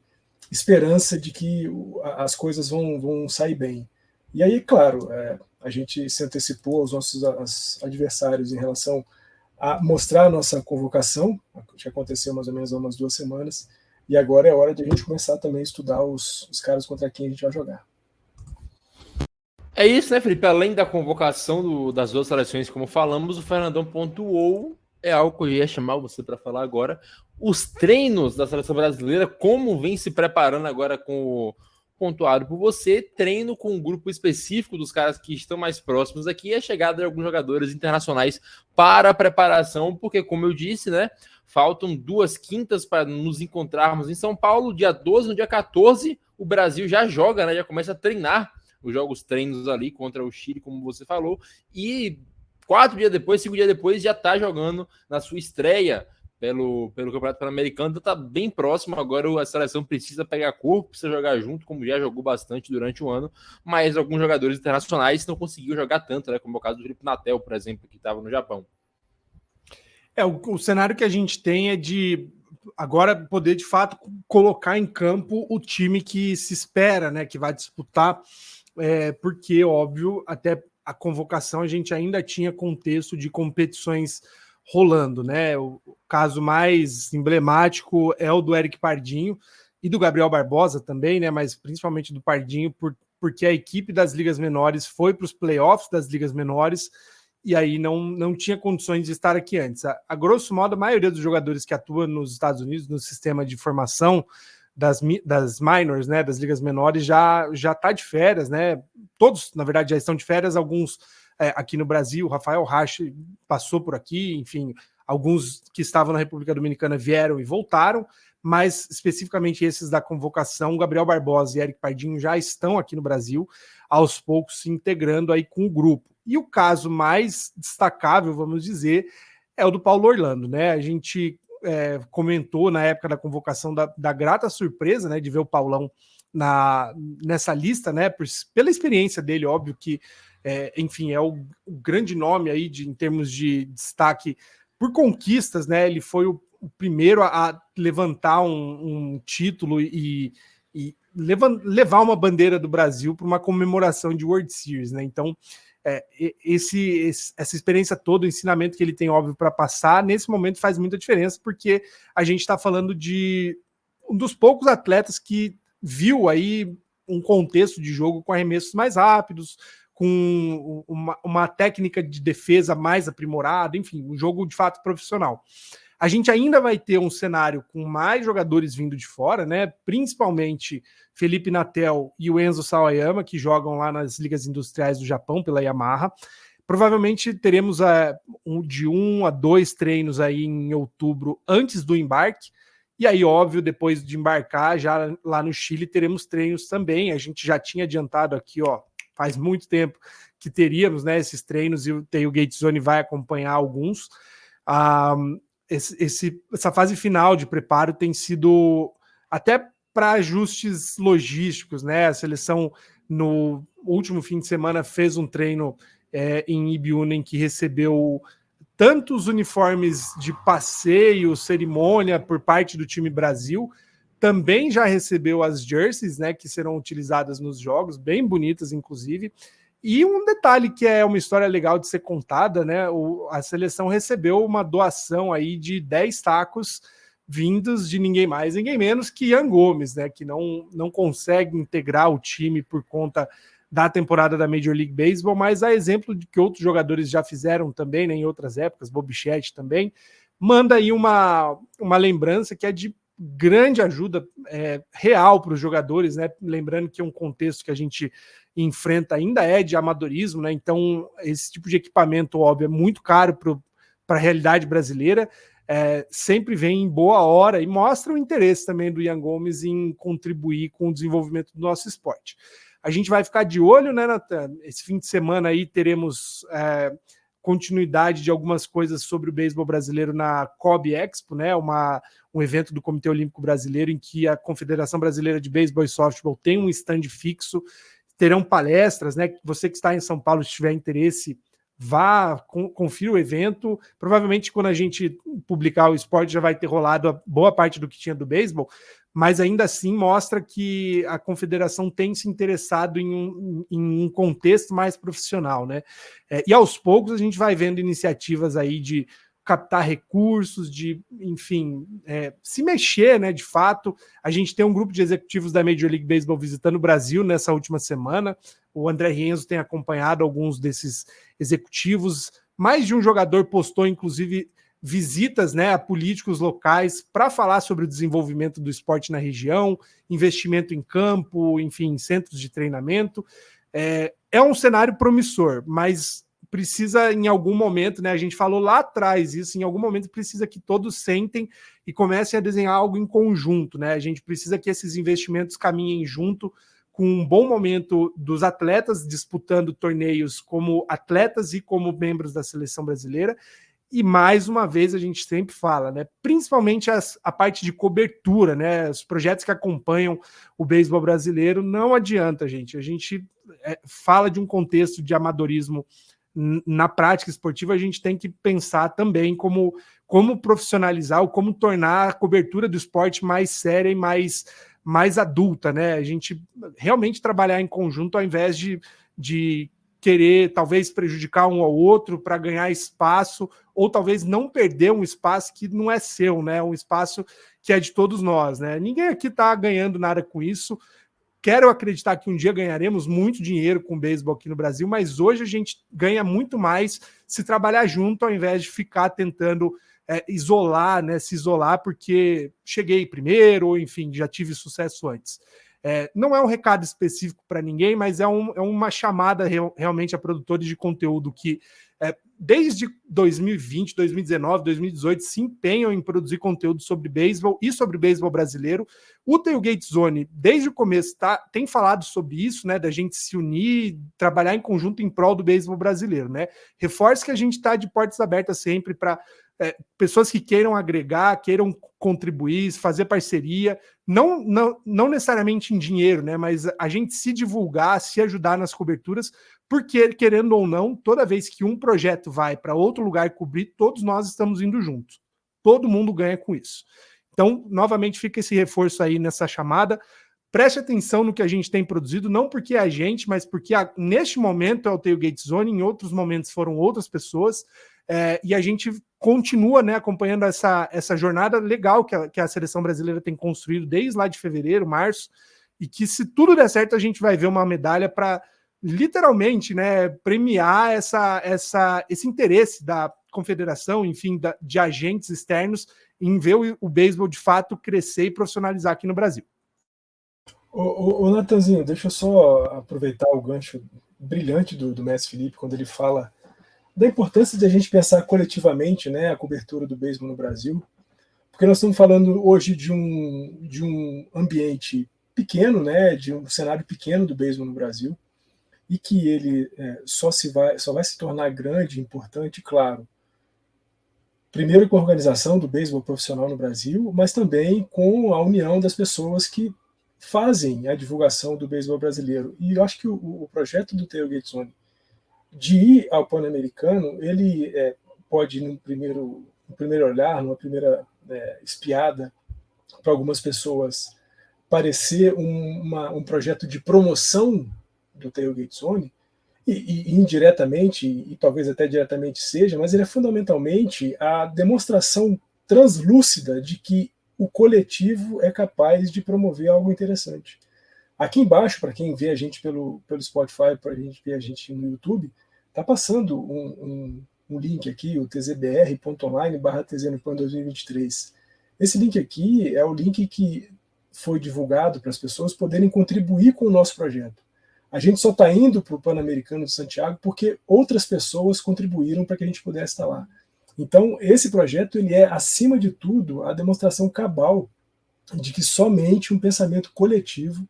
esperança de que as coisas vão sair bem. E aí, claro, a gente se antecipou aos nossos adversários em relação a mostrar a nossa convocação, que aconteceu mais ou menos há umas 2 semanas, e agora é hora de a gente começar também a estudar os caras contra quem a gente vai jogar.
É isso, né, Felipe? Além da convocação das duas seleções, como falamos, o Fernandão pontuou, é algo que eu ia chamar você para falar agora, os treinos da seleção brasileira, como vem se preparando agora com o pontuado por você, treino com um grupo específico dos caras que estão mais próximos aqui, e a chegada de alguns jogadores internacionais para a preparação, porque, como eu disse, né, faltam 2 quintas para nos encontrarmos em São Paulo, dia 12, no dia 14, o Brasil já joga, né, já começa a treinar os jogos treinos ali contra o Chile, como você falou, e 5 dias depois, já tá jogando na sua estreia pelo Campeonato Pan-Americano, então tá bem próximo. Agora a seleção precisa pegar corpo, precisa jogar junto, como já jogou bastante durante o ano, mas alguns jogadores internacionais não conseguiram jogar tanto, né, como é o caso do Felipe Natel, por exemplo, que estava no Japão.
O cenário que a gente tem é de agora poder, de fato, colocar em campo o time que se espera, né, que vai disputar, porque, óbvio, até a convocação a gente ainda tinha contexto de competições rolando, né? O caso mais emblemático é o do Eric Pardinho e do Gabriel Barbosa também, né? Mas principalmente do Pardinho, porque a equipe das ligas menores foi para os playoffs das ligas menores e aí não tinha condições de estar aqui antes. A grosso modo, a maioria dos jogadores que atuam nos Estados Unidos no sistema de formação das minors, né, das ligas menores, já está de férias, né? Todos, na verdade, já estão de férias, alguns aqui no Brasil, o Rafael Rache passou por aqui, enfim, alguns que estavam na República Dominicana vieram e voltaram, mas especificamente esses da convocação, Gabriel Barbosa e Eric Pardinho já estão aqui no Brasil, aos poucos se integrando aí com o grupo. E o caso mais destacável, vamos dizer, é o do Paulo Orlando, né? A gente comentou na época da convocação da grata surpresa, né, de ver o Paulão nessa lista, né, pela experiência dele, óbvio que, enfim, é o grande nome aí em termos de destaque por conquistas, né, ele foi o primeiro a levantar um título e levar uma bandeira do Brasil para uma comemoração de World Series, né, então essa experiência toda, o ensinamento que ele tem, óbvio, para passar, nesse momento faz muita diferença, porque a gente está falando de um dos poucos atletas que aí um contexto de jogo com arremessos mais rápidos, com uma técnica de defesa mais aprimorada, enfim, um jogo de fato profissional. A gente ainda vai ter um cenário com mais jogadores vindo de fora, né? Principalmente Felipe Natel e o Enzo Sawayama, que jogam lá nas ligas industriais do Japão pela Yamaha. Provavelmente teremos de 1 a 2 treinos aí em outubro antes do embarque. E aí, óbvio, depois de embarcar, já lá no Chile, teremos treinos também. A gente já tinha adiantado aqui, faz muito tempo que teríamos, né, esses treinos, e o Tailgate Zone vai acompanhar alguns. Essa fase final de preparo tem sido até para ajustes logísticos, né? A seleção no último fim de semana fez um treino em Ibiúna em que recebeu tantos uniformes de passeio, cerimônia por parte do time Brasil, também já recebeu as jerseys, né, que serão utilizadas nos jogos, bem bonitas, inclusive. E um detalhe que é uma história legal de ser contada, né, a seleção recebeu uma doação aí de 10 tacos vindos de ninguém mais, ninguém menos que Ian Gomes, né, que não consegue integrar o time por conta da temporada da Major League Baseball, mas a exemplo de que outros jogadores já fizeram também, né, em outras épocas, Bo Bichette também, manda aí uma lembrança que é de grande ajuda real para os jogadores, né? Lembrando que é um contexto que a gente enfrenta ainda é de amadorismo, né? Então esse tipo de equipamento, óbvio, é muito caro para a realidade brasileira, sempre vem em boa hora e mostra o interesse também do Ian Gomes em contribuir com o desenvolvimento do nosso esporte. A gente vai ficar de olho, né, Nathan? Esse fim de semana aí teremos continuidade de algumas coisas sobre o beisebol brasileiro na COB Expo, né? Um evento do Comitê Olímpico Brasileiro em que a Confederação Brasileira de Beisebol e Softball tem um stand fixo, terão palestras, né? Você que está em São Paulo, se tiver interesse, vá, confira o evento. Provavelmente quando a gente publicar o esporte já vai ter rolado a boa parte do que tinha do beisebol, mas ainda assim mostra que a confederação tem se interessado em um contexto mais profissional, né? E aos poucos a gente vai vendo iniciativas aí de captar recursos, de, enfim, se mexer, né, de fato. A gente tem um grupo de executivos da Major League Baseball visitando o Brasil nessa última semana. O André Rienzo tem acompanhado alguns desses executivos. Mais de um jogador postou, inclusive, visitas, né, a políticos locais para falar sobre o desenvolvimento do esporte na região, investimento em campo, enfim, centros de treinamento. É um cenário promissor, mas precisa em algum momento, né, a gente falou lá atrás isso, em algum momento precisa que todos sentem e comecem a desenhar algo em conjunto, né? A gente precisa que esses investimentos caminhem junto com um bom momento dos atletas disputando torneios como atletas e como membros da seleção brasileira. E mais uma vez a gente sempre fala, né? Principalmente a parte de cobertura, né? Os projetos que acompanham o beisebol brasileiro, não adianta, gente. A gente fala de um contexto de amadorismo na prática esportiva, a gente tem que pensar também como profissionalizar ou como tornar a cobertura do esporte mais séria e mais adulta, né? A gente realmente trabalhar em conjunto ao invés de querer talvez prejudicar um ao outro para ganhar espaço, ou talvez não perder um espaço que não é seu, né? Um espaço que é de todos nós, né? Ninguém aqui está ganhando nada com isso. Quero acreditar que um dia ganharemos muito dinheiro com o beisebol aqui no Brasil, mas hoje a gente ganha muito mais se trabalhar junto ao invés de ficar tentando isolar, né? Se isolar porque cheguei primeiro, ou enfim, já tive sucesso antes. Não é um recado específico para ninguém, mas é uma chamada realmente a produtores de conteúdo que desde 2020, 2019, 2018 se empenham em produzir conteúdo sobre beisebol e sobre o beisebol brasileiro. O Tailgate Zone, desde o começo, tem falado sobre isso, né, da gente se unir, trabalhar em conjunto em prol do beisebol brasileiro, né? Reforço que a gente está de portas abertas sempre para pessoas que queiram agregar, queiram contribuir, fazer parceria, não necessariamente em dinheiro, né, mas a gente se divulgar, se ajudar nas coberturas, porque, querendo ou não, toda vez que um projeto vai para outro lugar cobrir, todos nós estamos indo juntos. Todo mundo ganha com isso. Então, novamente, fica esse reforço aí nessa chamada. Preste atenção no que a gente tem produzido, não porque é a gente, mas porque neste momento é o Tailgate Zone, em outros momentos foram outras pessoas, e a gente continua, né, acompanhando essa jornada legal que a seleção brasileira tem construído desde lá de fevereiro, março, e que se tudo der certo a gente vai ver uma medalha para literalmente, né, premiar esse interesse da confederação, enfim, de agentes externos em ver o beisebol de fato crescer e profissionalizar aqui no Brasil.
Ô Natanzinho, deixa eu só aproveitar o gancho brilhante do mestre Felipe, quando ele fala da importância de a gente pensar coletivamente, né, a cobertura do beisebol no Brasil, porque nós estamos falando hoje de um ambiente pequeno, né, de um cenário pequeno do beisebol no Brasil, e que ele só vai se tornar grande, importante, claro, primeiro com a organização do beisebol profissional no Brasil, mas também com a união das pessoas que fazem a divulgação do beisebol brasileiro. E eu acho que o projeto do Tailgate Zone de ir ao Pan-Americano, ele pode, no primeiro olhar, numa primeira espiada, para algumas pessoas, parecer um projeto de promoção do Tailgate Zone, e indiretamente, e talvez até diretamente seja, mas ele é fundamentalmente a demonstração translúcida de que o coletivo é capaz de promover algo interessante. Aqui embaixo, para quem vê a gente pelo Spotify, para a gente ver a gente no YouTube, está passando um link aqui, o tzbr.online/tznopan 2023. Esse link aqui é o link que foi divulgado para as pessoas poderem contribuir com o nosso projeto. A gente só está indo para o Pan-Americano de Santiago porque outras pessoas contribuíram para que a gente pudesse estar lá. Então, esse projeto ele é, acima de tudo, a demonstração cabal de que somente um pensamento coletivo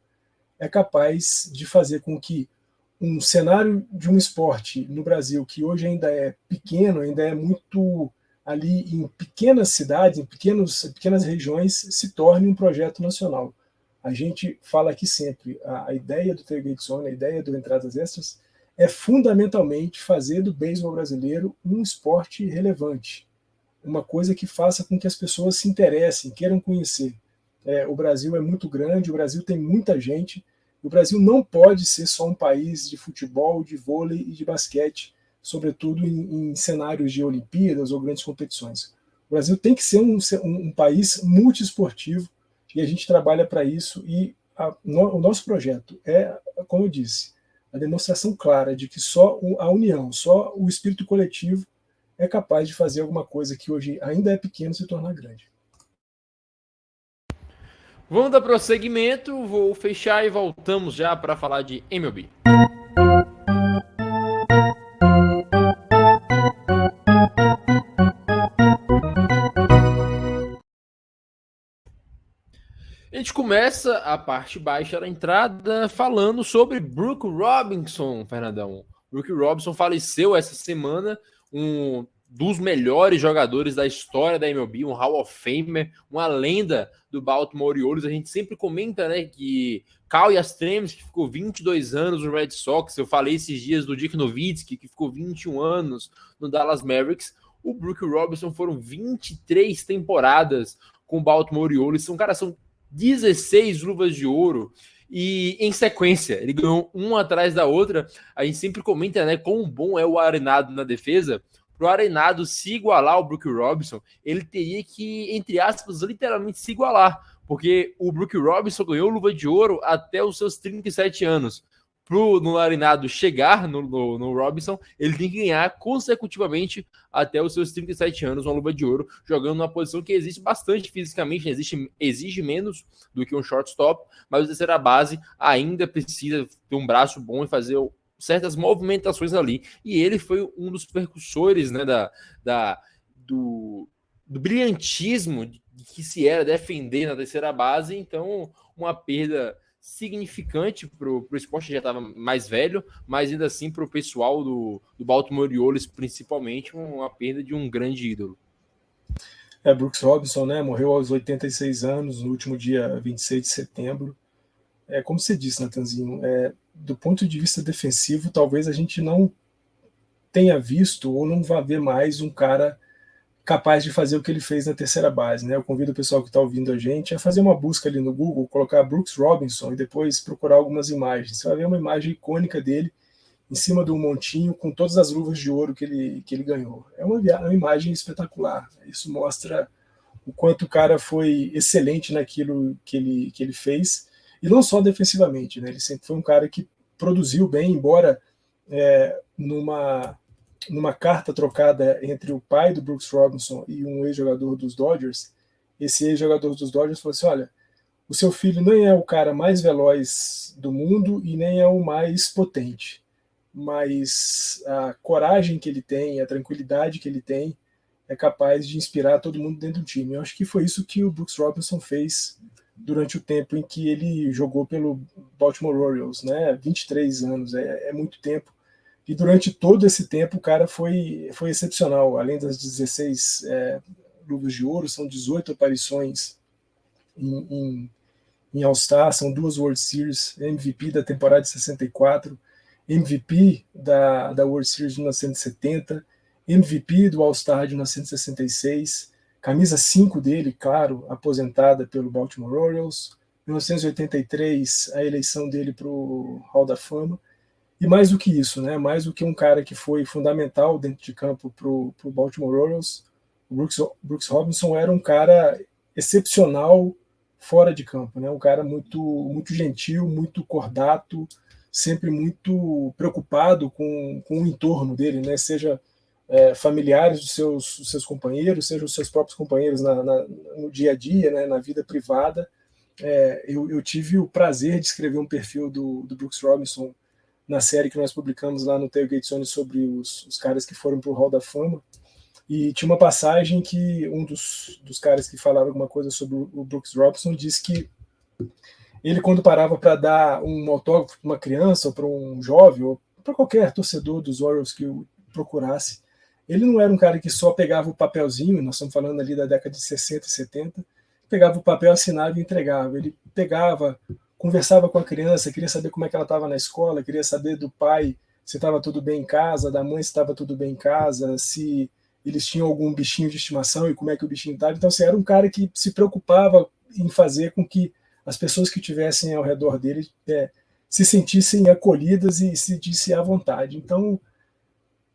é capaz de fazer com que um cenário de um esporte no Brasil, que hoje ainda é pequeno, ainda é muito ali em pequenas cidades, em pequenas regiões, se torne um projeto nacional. A gente fala aqui sempre, a ideia do Tailgate Zone, a ideia do Entradas Extras, é fundamentalmente fazer do beisebol brasileiro um esporte relevante, uma coisa que faça com que as pessoas se interessem, queiram conhecer. O Brasil é muito grande, o Brasil tem muita gente, o Brasil não pode ser só um país de futebol, de vôlei e de basquete, sobretudo em cenários de Olimpíadas ou grandes competições. O Brasil tem que ser um país multiesportivo, e a gente trabalha para isso, e o nosso projeto é, como eu disse, a demonstração clara de que só a união, só o espírito coletivo é capaz de fazer alguma coisa que hoje ainda é pequeno se tornar grande.
Vamos dar prosseguimento, vou fechar e voltamos já para falar de MLB. A gente começa a parte baixa da entrada falando sobre Brooke Robinson, Fernandão. Brooke Robinson faleceu essa semana, um dos melhores jogadores da história da MLB, um Hall of Famer, uma lenda do Baltimore Orioles. A gente sempre comenta, né, que Carl Yastrzemski, que ficou 22 anos no Red Sox, eu falei esses dias do Dick Nowitzki, que ficou 21 anos no Dallas Mavericks. O Brooke Robinson foram 23 temporadas com o Baltimore Orioles. São 16 luvas de ouro e em sequência, ele ganhou uma atrás da outra. A gente sempre comenta, né, quão bom é o Arenado na defesa. Para o Arenado se igualar ao Brooke Robinson, ele teria que, entre aspas, literalmente se igualar, porque o Brooke Robinson ganhou luva de ouro até os seus 37 anos. Para o Arenado chegar no Robinson, ele tem que ganhar consecutivamente até os seus 37 anos uma luva de ouro, jogando numa posição que existe bastante fisicamente, exige menos do que um shortstop, mas o terceira base ainda precisa ter um braço bom e fazer certas movimentações ali, e ele foi um dos percussores, né, do brilhantismo que se era defender na terceira base. Então uma perda significante para o esporte, já estava mais velho, mas ainda assim para o pessoal do Baltimore Orioles, principalmente, uma perda de um grande ídolo.
Brooks Robinson, né, morreu aos 86 anos, no último dia 26 de setembro. Como você disse, Natanzinho, do ponto de vista defensivo, talvez a gente não tenha visto ou não vá ver mais um cara capaz de fazer o que ele fez na terceira base, né? Eu convido o pessoal que está ouvindo a gente a fazer uma busca ali no Google, colocar Brooks Robinson e depois procurar algumas imagens. Você vai ver uma imagem icônica dele em cima de um montinho com todas as luvas de ouro que ele ganhou. É uma imagem espetacular. Isso mostra o quanto o cara foi excelente naquilo que ele fez, e não só defensivamente, né? Ele sempre foi um cara que produziu bem, embora numa carta trocada entre o pai do Brooks Robinson e um ex-jogador dos Dodgers, esse ex-jogador dos Dodgers falou assim: olha, o seu filho nem é o cara mais veloz do mundo e nem é o mais potente, mas a coragem que ele tem, a tranquilidade que ele tem, é capaz de inspirar todo mundo dentro do time. Eu acho que foi isso que o Brooks Robinson fez durante o tempo em que ele jogou pelo Baltimore Orioles, né? 23 anos, é muito tempo. E durante todo esse tempo o cara foi excepcional. Além das 16 luvas de ouro, são 18 aparições em em All-Star, são 2 World Series, MVP da temporada de 64, MVP da World Series de 1970, MVP do All-Star de 1966, camisa 5 dele, claro, aposentada pelo Baltimore Orioles, 1983, a eleição dele para o Hall da Fama, e mais do que isso, né? Mais do que um cara que foi fundamental dentro de campo para o Baltimore Orioles, o Brooks Robinson era um cara excepcional fora de campo, né? Um cara muito gentil, muito cordato, sempre muito preocupado com o entorno dele, né? Seja familiares dos seus companheiros, seja os seus próprios companheiros no dia a dia, né? Na vida privada. Eu tive o prazer de escrever um perfil do Brooks Robinson na série que nós publicamos lá no Tailgate Zone sobre os caras que foram para o Hall da Fama. E tinha uma passagem que um dos caras que falaram alguma coisa sobre o Brooks Robinson disse que ele, quando parava para dar um autógrafo para uma criança, ou para um jovem, ou para qualquer torcedor dos Orioles que o procurasse, ele não era um cara que só pegava o papelzinho, nós estamos falando ali da década de 60 e 70, pegava o papel, assinava e entregava. Ele pegava, conversava com a criança, queria saber como é que ela estava na escola, queria saber do pai se estava tudo bem em casa, da mãe se estava tudo bem em casa, se eles tinham algum bichinho de estimação e como é que o bichinho estava. Então, assim, era um cara que se preocupava em fazer com que as pessoas que estivessem ao redor dele se sentissem acolhidas e se sentissem à vontade. Então,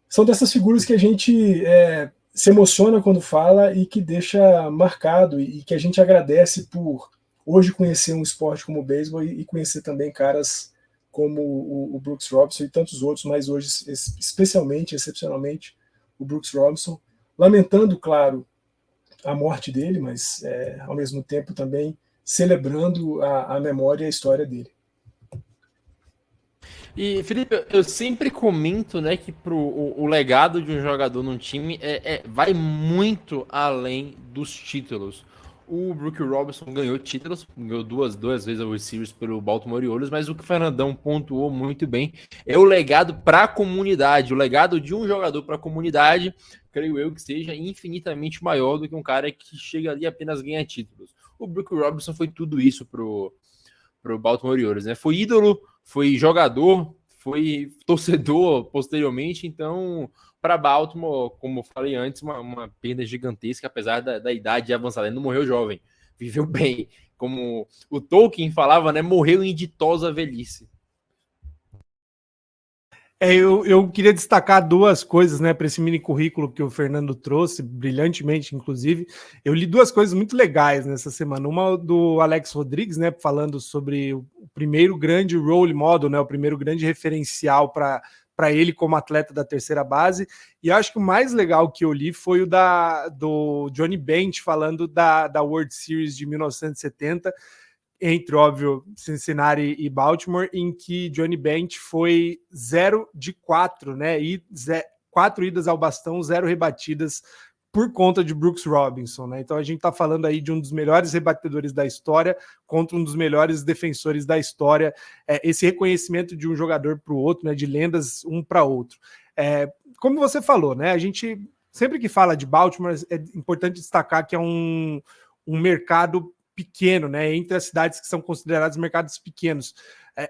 são dessas figuras que a gente se emociona quando fala e que deixa marcado e que a gente agradece por hoje conhecer um esporte como o beisebol e conhecer também caras como o Brooks Robinson e tantos outros, mas hoje especialmente, excepcionalmente, o Brooks Robinson, lamentando, claro, a morte dele, mas ao mesmo tempo também celebrando a memória e a história dele.
E, Felipe, eu sempre comento, né, que o legado de um jogador num time vai muito além dos títulos. O Brooks Robinson ganhou títulos, ganhou duas vezes a World Series pelo Baltimore Orioles, mas o que o Fernandão pontuou muito bem é o legado para a comunidade. O legado de um jogador para a comunidade, creio eu que seja infinitamente maior do que um cara que chega ali e apenas ganha títulos. O Brooks Robinson foi tudo isso pro Baltimore Orioles, né? Foi ídolo, foi jogador, foi torcedor posteriormente, então para Baltimore, como eu falei antes, uma perda gigantesca, apesar da idade avançada. Ele não morreu jovem, viveu bem. Como o Tolkien falava, né? Morreu em ditosa velhice.
Eu queria destacar 2 coisas, né, para esse mini currículo que o Fernando trouxe, brilhantemente, inclusive. Eu li 2 coisas muito legais nessa semana. Uma do Alex Rodrigues, né, falando sobre o primeiro grande role model, né, o primeiro grande referencial para ele como atleta da terceira base. E acho que o mais legal que eu li foi o do Johnny Bench, falando da World Series de 1970, entre, óbvio, Cincinnati e Baltimore, em que Johnny Bench foi 0 de 4, né? E 4 idas ao bastão, 0 rebatidas por conta de Brooks Robinson, né? Então a gente está falando aí de um dos melhores rebatedores da história contra um dos melhores defensores da história. Esse reconhecimento de um jogador para o outro, né? De lendas um para outro. Como você falou, né? A gente sempre que fala de Baltimore é importante destacar que é um mercado pequeno, né? Entre as cidades que são consideradas mercados pequenos.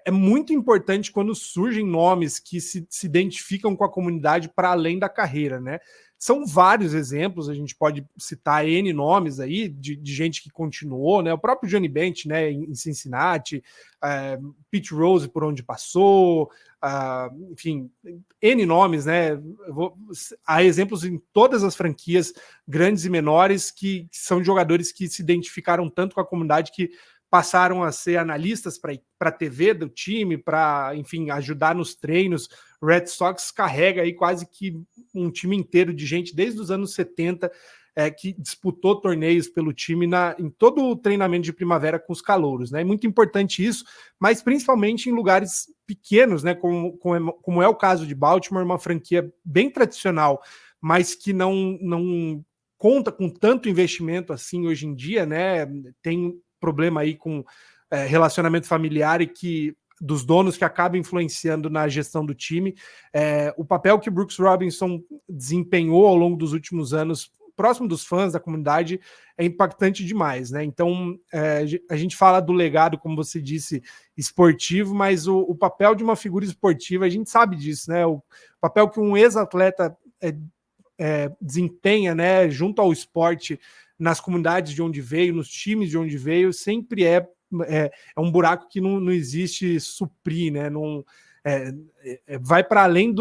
É muito importante quando surgem nomes que se identificam com a comunidade para além da carreira, né? São vários exemplos, a gente pode citar N nomes aí de gente que continuou, né? O próprio Johnny Bench, né, em Cincinnati, Pete Rose por onde passou, enfim, N nomes, né? Há exemplos em todas as franquias, grandes e menores, que são jogadores que se identificaram tanto com a comunidade que passaram a ser analistas para a TV do time, para, enfim, ajudar nos treinos. O Red Sox carrega aí quase que um time inteiro de gente desde os anos 70 que disputou torneios pelo time em todo o treinamento de primavera com os calouros, né? É muito importante isso, mas principalmente em lugares pequenos, né? Como é o caso de Baltimore, uma franquia bem tradicional, mas que não conta com tanto investimento assim hoje em dia, né? Tem problema aí com relacionamento familiar e dos donos que acabam influenciando na gestão do time. O papel que Brooks Robinson desempenhou ao longo dos últimos anos próximo dos fãs, da comunidade, é impactante demais, né? Então, a gente fala do legado, como você disse, esportivo, mas o papel de uma figura esportiva, a gente sabe disso, né? O papel que um ex-atleta desempenha, né, junto ao esporte, nas comunidades de onde veio, nos times de onde veio, sempre é um buraco que não existe suprir, né? Não, vai para além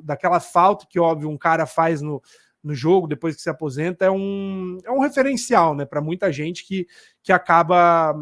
daquela falta que, óbvio, um cara faz no jogo depois que se aposenta, é um referencial, né, para muita gente que acaba,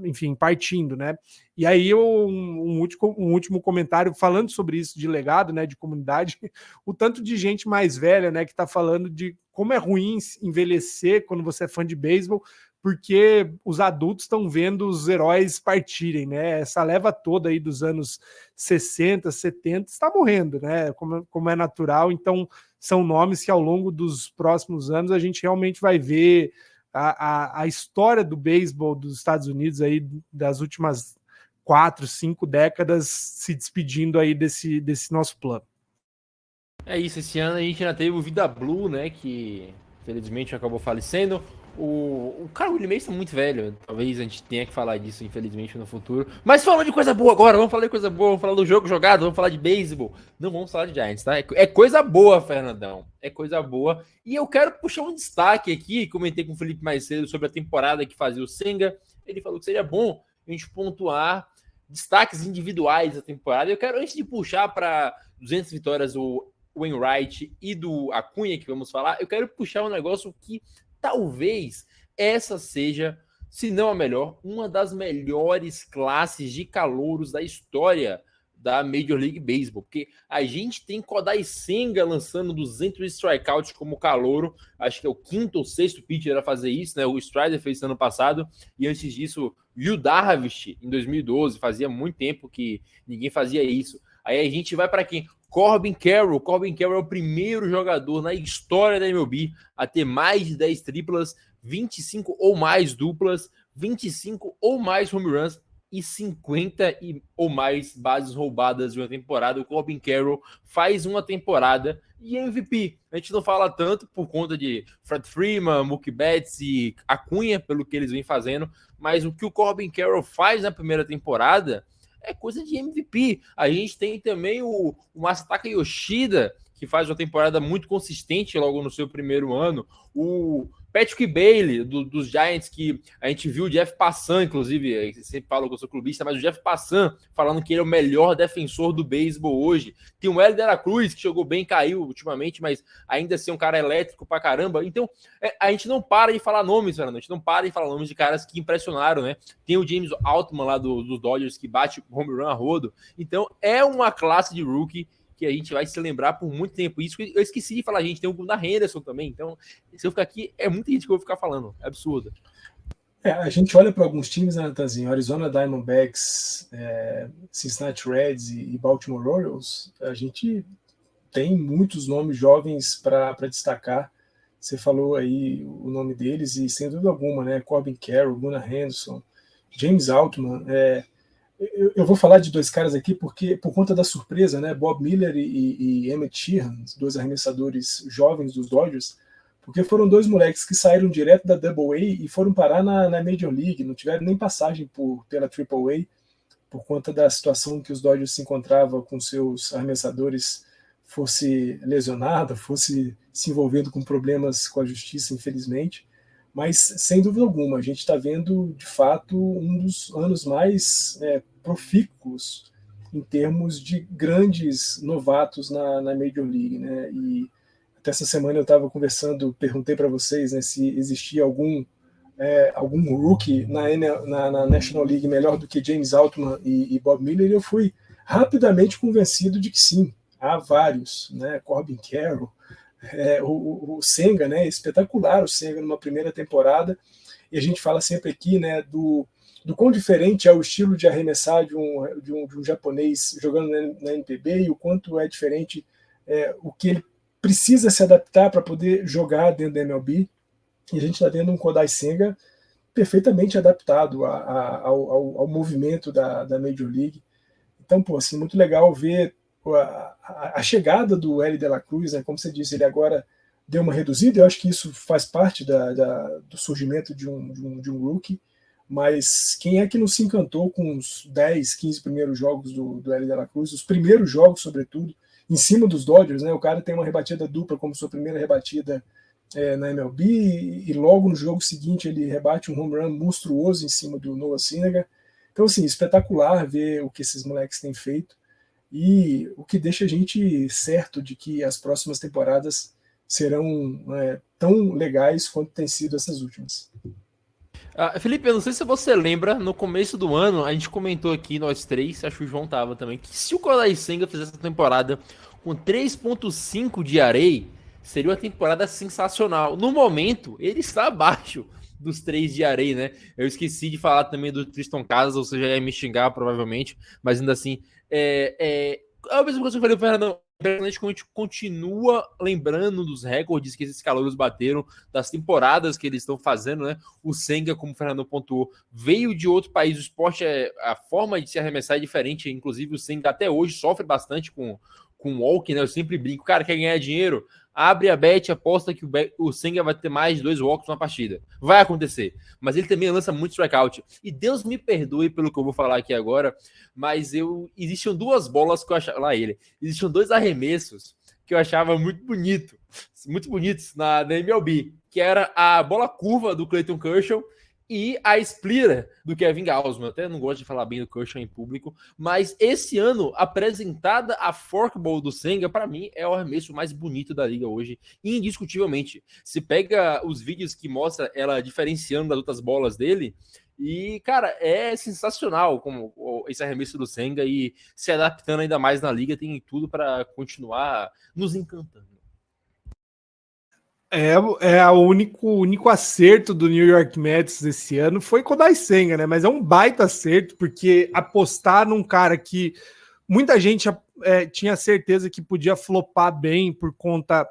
enfim, partindo, né? E aí um último comentário falando sobre isso de legado, né, de comunidade, o tanto de gente mais velha, né, que está falando de como é ruim envelhecer quando você é fã de beisebol, porque os adultos estão vendo os heróis partirem, né? Essa leva toda aí dos anos 60, 70 está morrendo, né? Como é natural. Então, são nomes que ao longo dos próximos anos a gente realmente vai ver a história do beisebol dos Estados Unidos aí das últimas 4, 5 décadas se despedindo aí desse nosso plano.
É isso, esse ano a gente ainda teve o Vida Blue, né, que infelizmente acabou falecendo. O cara, o Willie Mays tá muito velho, talvez a gente tenha que falar disso, infelizmente, no futuro. Mas falando de coisa boa agora, vamos falar de coisa boa, vamos falar do jogo jogado, vamos falar de beisebol. Não vamos falar de Giants, tá? É coisa boa, Fernandão, é coisa boa. E eu quero puxar um destaque aqui, comentei com o Felipe mais cedo sobre a temporada que fazia o Senga. Ele falou que seria bom a gente pontuar destaques individuais da temporada. Eu quero, antes de puxar para 200 vitórias o Wainwright e do Acunha, que vamos falar, eu quero puxar um negócio que talvez essa seja, se não a melhor, uma das melhores classes de calouros da história da Major League Baseball, porque a gente tem Kodai Senga lançando 200 strikeouts como calouro, acho que é o 5º ou 6º pitcher a fazer isso, né? O Strider fez isso ano passado, e antes disso, Yu Darvish em 2012, fazia muito tempo que ninguém fazia isso. Aí a gente vai para quem? Corbin Carroll. Corbin Carroll é o primeiro jogador na história da MLB a ter mais de 10 triplas, 25 ou mais duplas, 25 ou mais home runs e 50 ou mais bases roubadas de uma temporada. O Corbin Carroll faz uma temporada e MVP. A gente não fala tanto por conta de Fred Freeman, Mookie Betts e Acunha, pelo que eles vêm fazendo, mas o que o Corbin Carroll faz na primeira temporada é coisa de MVP. A gente tem também o Masataka Yoshida, que faz uma temporada muito consistente logo no seu primeiro ano. O Patrick Bailey, dos Giants, que a gente viu o Jeff Passan, inclusive, sempre falo que eu sou clubista, mas o Jeff Passan falando que ele é o melhor defensor do beisebol hoje. Tem o Hélio de la Cruz, que jogou bem, caiu ultimamente, mas ainda assim é um cara elétrico pra caramba. Então, a gente não para de falar nomes, Fernando. A gente não para de falar nomes de caras que impressionaram, né? Tem o James Altman lá dos Dodgers, que bate home run a rodo. Então, é uma classe de rookie que a gente vai se lembrar por muito tempo. Isso eu esqueci de falar, gente, tem o Gunnar Henderson também. Então, se eu ficar aqui, é muita gente que eu vou ficar falando. É absurdo.
A gente olha para alguns times, né, Natanzinho? Arizona Diamondbacks, Cincinnati Reds e Baltimore Orioles. A gente tem muitos nomes jovens para destacar. Você falou aí o nome deles e, sem dúvida alguma, né? Corbin Carroll, Gunnar Henderson, James Altman. Eu vou falar de dois caras aqui porque por conta da surpresa, né? Bob Miller e Emmett Sheehan, dois arremessadores jovens dos Dodgers, porque foram dois moleques que saíram direto da Double A e foram parar na Major League, não tiveram nem passagem pela Triple A, por conta da situação que os Dodgers se encontravam com seus arremessadores, fosse lesionado, fosse se envolvendo com problemas com a justiça, infelizmente. Mas, sem dúvida alguma, a gente está vendo, de fato, um dos anos mais profícuos em termos de grandes novatos na Major League, né? E até essa semana eu estava conversando, perguntei para vocês, né, se existia algum rookie na National League melhor do que James Altman e Bob Miller, e eu fui rapidamente convencido de que sim, há vários, né? Corbin Carroll, o Senga, né? Espetacular o Senga numa primeira temporada, e a gente fala sempre aqui, né, do quão diferente é o estilo de arremessar de um japonês jogando na NPB e o quanto é diferente o que ele precisa se adaptar para poder jogar dentro da MLB, e a gente está vendo um Kodai Senga perfeitamente adaptado ao movimento da Major League. Então, pô, assim, muito legal ver a chegada do Hélio de la Cruz, né? Como você disse, ele agora deu uma reduzida. Eu acho que isso faz parte do surgimento de um rookie. Mas quem é que não se encantou com os 10, 15 primeiros jogos do Elly De La Cruz, os primeiros jogos, sobretudo, em cima dos Dodgers, né? O cara tem uma rebatida dupla como sua primeira rebatida na MLB, e logo no jogo seguinte ele rebate um home run monstruoso em cima do Noah Syndergaard. Então, assim, espetacular ver o que esses moleques têm feito, e o que deixa a gente certo de que as próximas temporadas serão tão legais quanto têm sido essas últimas.
Felipe, eu não sei se você lembra, no começo do ano, a gente comentou aqui, nós três, acho que o João tava também, que se o Kodai Senga fizesse essa temporada com 3.5 de ERA, seria uma temporada sensacional. No momento, ele está abaixo dos 3 de ERA, né? Eu esqueci de falar também do Tristan Casas, ou seja, ia me xingar provavelmente, mas ainda assim, é a mesma coisa que eu falei, Fernando. A gente continua lembrando dos recordes que esses calouros bateram, das temporadas que eles estão fazendo, né? O Senga, como o Fernando pontuou, veio de outro país. O esporte, a forma de se arremessar é diferente. Inclusive, o Senga até hoje sofre bastante com o walk, né? Eu sempre brinco, cara, quer ganhar dinheiro? Abre a bet, aposta que o Senga vai ter mais de 2 walks na partida. Vai acontecer. Mas ele também lança muito strikeout. E Deus me perdoe pelo que eu vou falar aqui agora, mas existiam 2 bolas que eu achava... Lá ele. Existiam 2 arremessos que eu achava muito bonitos na MLB, que era a bola curva do Clayton Kershaw e a splitter do Kevin Gausman. Até não gosto de falar bem do Kershaw em público, mas esse ano, apresentada a forkball do Senga, para mim, é o arremesso mais bonito da liga hoje, indiscutivelmente. Se pega os vídeos que mostra ela diferenciando das outras bolas dele, e, cara, é sensacional como esse arremesso do Senga, e se adaptando ainda mais na liga, tem tudo para continuar nos encantando.
O único acerto do New York Mets esse ano foi Kodai Senga, né? Mas é um baita acerto, porque apostar num cara que muita gente tinha certeza que podia flopar bem por conta,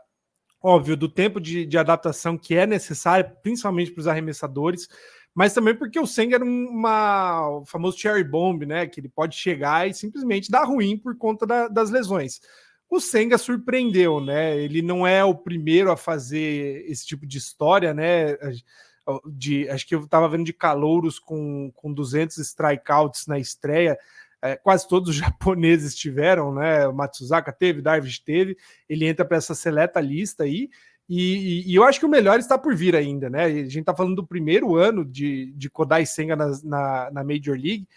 óbvio, do tempo de adaptação que é necessário, principalmente para os arremessadores, mas também porque o Senga era o famoso cherry bomb, né? Que ele pode chegar e simplesmente dar ruim por conta das lesões. O Senga surpreendeu, né? Ele não é o primeiro a fazer esse tipo de história, né? Acho que eu estava vendo de calouros com 200 strikeouts na estreia. Quase todos os japoneses tiveram, né? O Matsuzaka teve, Darvish teve. Ele entra para essa seleta lista aí. E eu acho que o melhor está por vir ainda, né? A gente está falando do primeiro ano de Kodai Senga na Major League,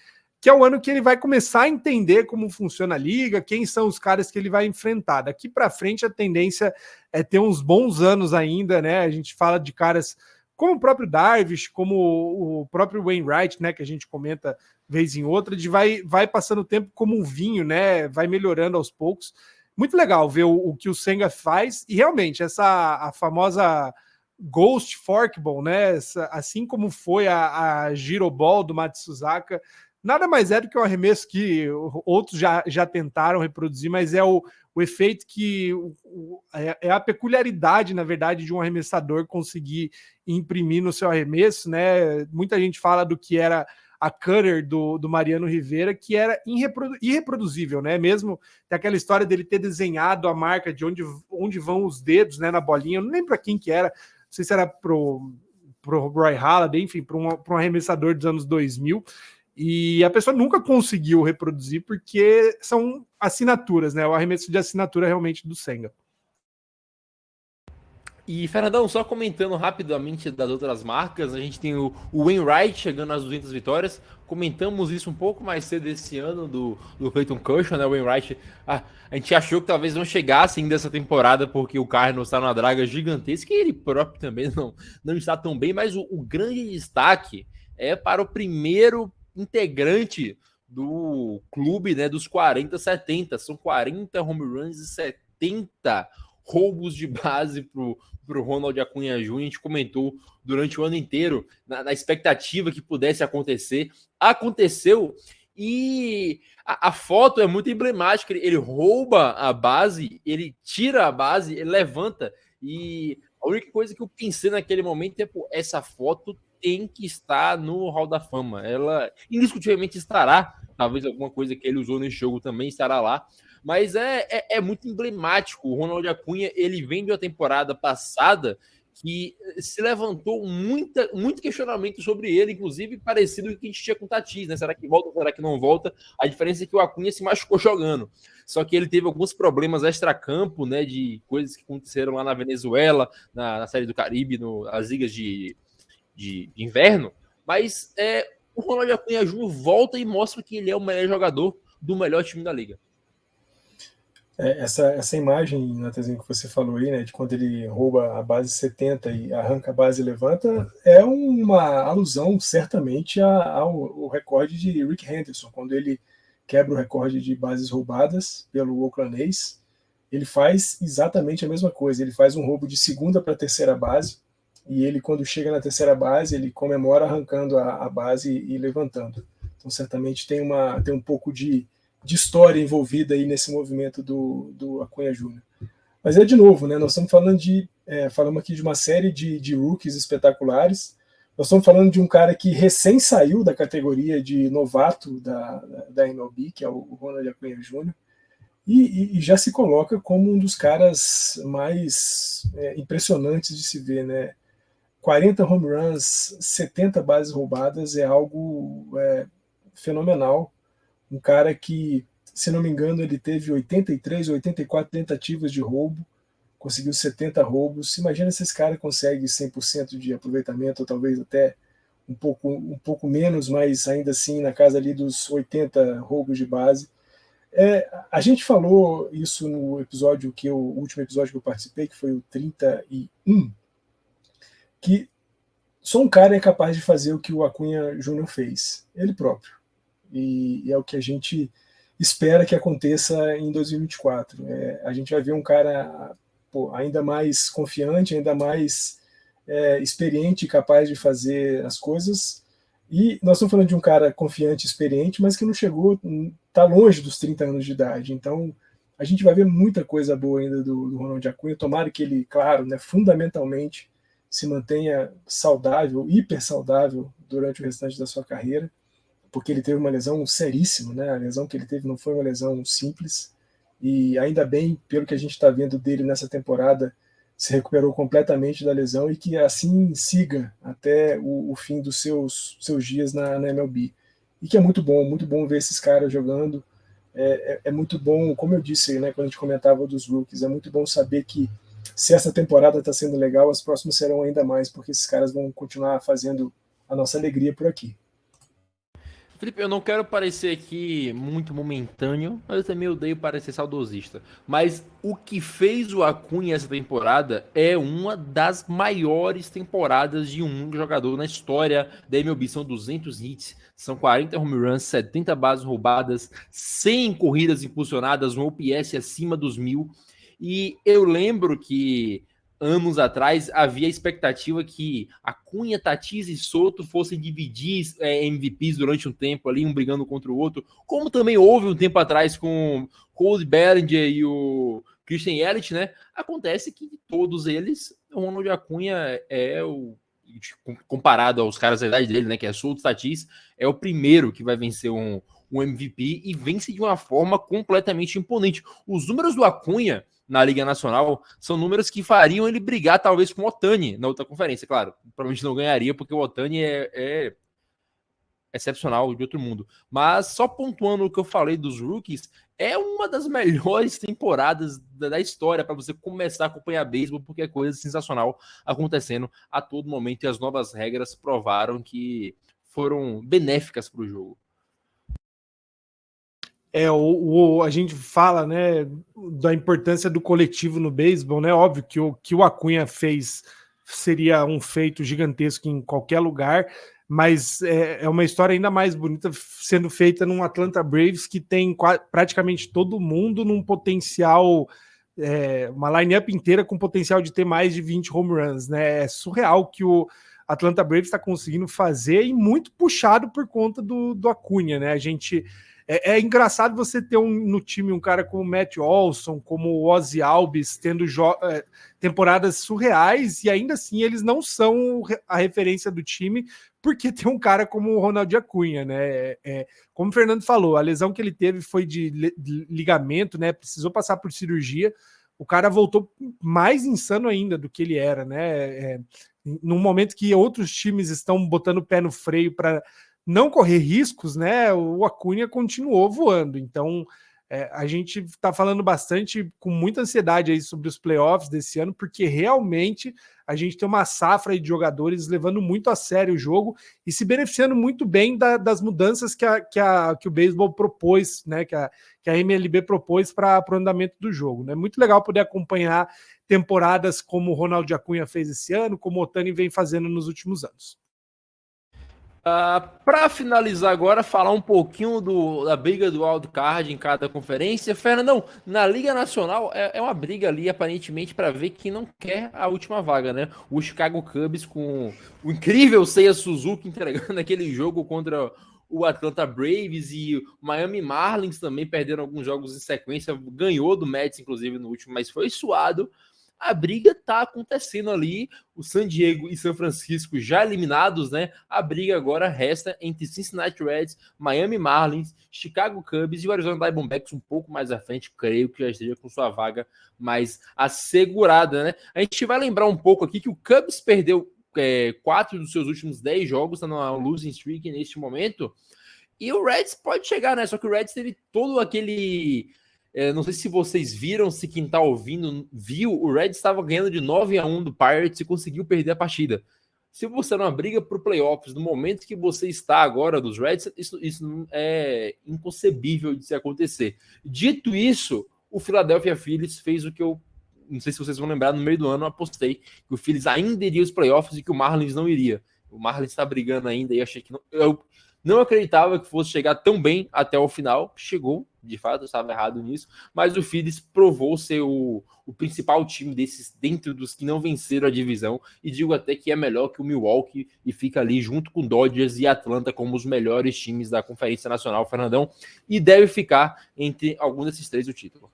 que é o ano que ele vai começar a entender como funciona a liga, quem são os caras que ele vai enfrentar. Daqui para frente, a tendência é ter uns bons anos ainda, né? A gente fala de caras como o próprio Darvish, como o próprio Wainwright, né? Que a gente comenta vez em outra, vai passando o tempo como um vinho, né? Vai melhorando aos poucos. Muito legal ver o que o Senga faz, e realmente a famosa Ghost Forkball, né? Assim como foi a Giroball do Matsuzaka, nada mais é do que um arremesso que outros já tentaram reproduzir, mas é o efeito que é a peculiaridade, na verdade, de um arremessador conseguir imprimir no seu arremesso, né? Muita gente fala do que era a cutter do Mariano Rivera, que era irreproduzível, né? Mesmo tem aquela história dele ter desenhado a marca de onde vão os dedos, né, na bolinha. Eu não lembro para quem que era, não sei se era pro Roy Halladay, enfim, para um arremessador dos anos 2000. E a pessoa nunca conseguiu reproduzir porque são assinaturas, né? O arremesso de assinatura realmente do Senga.
E, Fernandão, só comentando rapidamente das outras marcas, a gente tem o Wainwright chegando às 200 vitórias. Comentamos isso um pouco mais cedo esse ano do Clayton Kershaw, né? O Wainwright, a gente achou que talvez não chegasse ainda essa temporada porque o Cardinals está numa draga gigantesca e ele próprio também não está tão bem, mas o grande destaque é para o primeiro integrante do clube, né, dos 40-70. São 40 home runs e 70 roubos de base pro Ronald Acunha Jr. A gente comentou durante o ano inteiro na expectativa que pudesse acontecer. Aconteceu, e a foto é muito emblemática. Ele rouba a base, ele tira a base, ele levanta, e a única coisa que eu pensei naquele momento é, pô, essa foto tem que estar no Hall da Fama. Ela indiscutivelmente estará. Talvez alguma coisa que ele usou nesse jogo também estará lá. Mas é muito emblemático. O Ronald Acuña, ele vem de uma temporada passada que se levantou muito questionamento sobre ele, inclusive parecido com o que a gente tinha com o Tatis, né? Será que volta, será que não volta? A diferença é que o Acuña se machucou jogando. Só que ele teve alguns problemas extracampo, né? De coisas que aconteceram lá na Venezuela, na Série do Caribe, nas ligas de inverno. Mas o Ronald Acuña Júnior volta e mostra que ele é o melhor jogador do melhor time da liga.
Essa imagem, Natanzinho, que você falou aí, né, de quando ele rouba a base 70 e arranca a base e levanta, é uma alusão certamente ao recorde de Rick Henderson, quando ele quebra o recorde de bases roubadas pelo Oakland A's. Ele faz exatamente a mesma coisa, ele faz um roubo de segunda para a terceira base, e ele, quando chega na terceira base, ele comemora arrancando a base e levantando. Então, certamente tem um pouco de história envolvida aí nesse movimento do Acuña Júnior. Mas de novo, né, nós estamos falando falamos aqui de uma série de rookies espetaculares. Nós estamos falando de um cara que recém saiu da categoria de novato da MLB, que é o Ronald Acuña Júnior, e já se coloca como um dos caras mais impressionantes de se ver, né? 40 home runs, 70 bases roubadas é algo fenomenal. Um cara que, se não me engano, ele teve 83, 84 tentativas de roubo, conseguiu 70 roubos. Imagina se esse cara consegue 100% de aproveitamento, ou talvez até um pouco menos, mas ainda assim na casa ali dos 80 roubos de base. A gente falou isso no episódio o último episódio que eu participei, que foi o 31, que só um cara é capaz de fazer o que o Acuña Júnior fez, ele próprio. E é o que a gente espera que aconteça em 2024. A gente vai ver um cara ainda mais confiante, ainda mais experiente e capaz de fazer as coisas. E nós estamos falando de um cara confiante, experiente, mas que não chegou, está longe dos 30 anos de idade. Então, a gente vai ver muita coisa boa ainda do Ronald Acuña. Tomara que ele, claro, né, fundamentalmente se mantenha saudável, hiper saudável durante o restante da sua carreira, porque ele teve uma lesão seríssima, né? A lesão que ele teve não foi uma lesão simples, e ainda bem, pelo que a gente está vendo dele nessa temporada, se recuperou completamente da lesão e que assim siga até o fim dos seus dias na MLB. E que é muito bom ver esses caras jogando. É muito bom, como eu disse, né, quando a gente comentava dos rookies, é muito bom saber que se essa temporada está sendo legal, as próximas serão ainda mais, porque esses caras vão continuar fazendo a nossa alegria por aqui.
Felipe, eu não quero parecer aqui muito momentâneo, mas eu também odeio parecer saudosista. Mas o que fez o Acuña essa temporada é uma das maiores temporadas de um jogador na história da MLB. São 200 hits, são 40 home runs, 70 bases roubadas, 100 corridas impulsionadas, um OPS acima dos 1000. E eu lembro que anos atrás havia a expectativa que Acuña, Tatis e Soto fossem dividir MVPs durante um tempo ali, um brigando contra o outro, como também houve um tempo atrás com Cody Bellinger e o Christian Yelich, né? Acontece que de todos eles, o Ronald Acuña comparado aos caras da idade dele, né, que é Soto, Tatis, é o primeiro que vai vencer um MVP e vence de uma forma completamente imponente. Os números do Acuña na Liga Nacional são números que fariam ele brigar talvez com o Ohtani na outra conferência. Claro, provavelmente não ganharia porque o Ohtani é excepcional, de outro mundo. Mas só pontuando o que eu falei dos rookies, é uma das melhores temporadas da história para você começar a acompanhar beisebol, porque é coisa sensacional acontecendo a todo momento e as novas regras provaram que foram benéficas para o jogo.
A gente fala, né, da importância do coletivo no beisebol, né? Óbvio que o que o Acuña fez seria um feito gigantesco em qualquer lugar, mas é uma história ainda mais bonita sendo feita num Atlanta Braves que tem praticamente todo mundo num potencial, uma line-up inteira com potencial de ter mais de 20 home runs, né? É surreal que o Atlanta Braves está conseguindo fazer e muito puxado por conta do Acuña, né? A gente É engraçado você ter no time um cara como o Matt Olson, como o Ozzy Albies, tendo temporadas surreais, e ainda assim eles não são a referência do time, porque tem um cara como o Ronald Acuña, né? Como o Fernando falou, a lesão que ele teve foi de ligamento, né? Precisou passar por cirurgia. O cara voltou mais insano ainda do que ele era, né? Num momento que outros times estão botando o pé no freio para não correr riscos, né? O Acuña continuou voando. Então, a gente está falando bastante, com muita ansiedade aí sobre os playoffs desse ano, porque realmente a gente tem uma safra aí de jogadores levando muito a sério o jogo e se beneficiando muito bem das mudanças que o beisebol propôs, né? Que a MLB propôs para o andamento do jogo. É, né? Muito legal poder acompanhar temporadas como o Ronald Acuña fez esse ano, como o Ohtani vem fazendo nos últimos anos.
Para finalizar agora, falar um pouquinho da briga do wildcard em cada conferência. Fernandão, na Liga Nacional é uma briga ali, aparentemente, para ver quem não quer a última vaga, né? O Chicago Cubs com o incrível Seiya Suzuki entregando aquele jogo contra o Atlanta Braves, e o Miami Marlins também perderam alguns jogos em sequência, ganhou do Mets, inclusive, no último, mas foi suado. A briga tá acontecendo ali, o San Diego e São Francisco já eliminados, né? A briga agora resta entre Cincinnati Reds, Miami Marlins, Chicago Cubs e o Arizona Diamondbacks um pouco mais à frente, creio que já esteja com sua vaga mais assegurada, né? A gente vai lembrar um pouco aqui que o Cubs perdeu 4 dos seus últimos 10 jogos, tá numa losing streak neste momento, e o Reds pode chegar, né? Só que o Reds teve todo aquele... não sei se vocês viram, se quem tá ouvindo viu, o Reds estava ganhando de 9-1 do Pirates e conseguiu perder a partida. Se você não briga pro playoffs, no momento que você está agora dos Reds, isso é inconcebível de se acontecer. Dito isso, o Philadelphia Phillies fez o que eu, não sei se vocês vão lembrar, no meio do ano eu apostei que o Phillies ainda iria aos playoffs e que o Marlins não iria. O Marlins está brigando ainda e achei que não... Eu não acreditava que fosse chegar tão bem até o final. Chegou, de fato, eu estava errado nisso. Mas o Phillies provou ser o principal time desses, dentro dos que não venceram a divisão. E digo até que é melhor que o Milwaukee e fica ali junto com Dodgers e Atlanta como os melhores times da Conferência Nacional, Fernandão. E deve ficar entre algum desses três o título.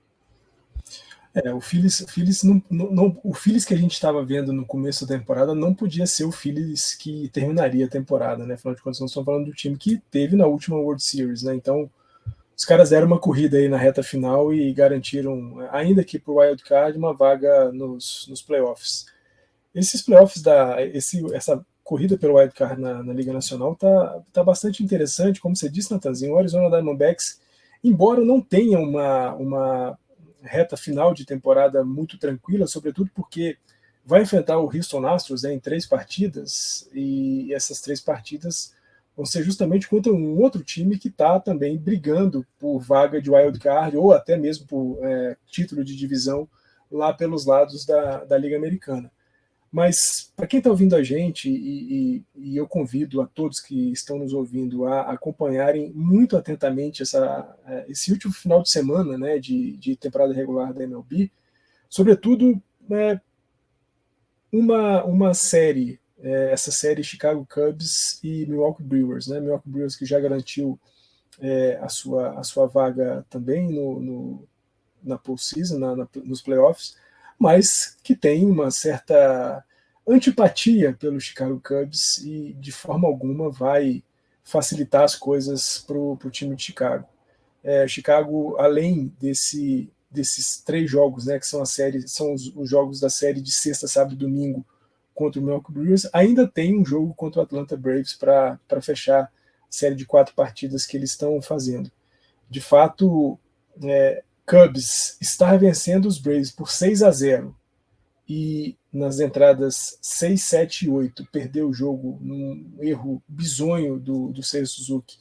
O Phillies que a gente estava vendo no começo da temporada não podia ser o Phillies que terminaria a temporada, né? Afinal de contas, nós estamos falando do time que teve na última World Series, né? Então, os caras deram uma corrida aí na reta final e garantiram, ainda que para o Wild Card, uma vaga nos playoffs. Esses playoffs, essa corrida pelo Wild Card na Liga Nacional tá bastante interessante, como você disse, Natanzinho. O Arizona Diamondbacks, embora não tenha uma reta final de temporada muito tranquila, sobretudo porque vai enfrentar o Houston Astros em 3 partidas, e essas 3 partidas vão ser justamente contra um outro time que está também brigando por vaga de wild card ou até mesmo por título de divisão lá pelos lados da Liga Americana. Mas para quem está ouvindo a gente, e eu convido a todos que estão nos ouvindo a acompanharem muito atentamente esse último final de semana, né, de temporada regular da MLB, sobretudo uma série, essa série Chicago Cubs e Milwaukee Brewers, né, Milwaukee Brewers que já garantiu a sua vaga também na postseason, nos playoffs, mas que tem uma certa antipatia pelo Chicago Cubs e de forma alguma vai facilitar as coisas para o time de Chicago. Chicago, além desses 3 jogos, né, que são os jogos da série de sexta, sábado e domingo contra o Milwaukee Brewers, ainda tem um jogo contra o Atlanta Braves para fechar a série de 4 partidas que eles estão fazendo. De fato, Cubs estar vencendo os Braves por 6-0 e nas entradas 6, 7 e 8 perdeu o jogo num erro bizonho do Seiya Suzuki.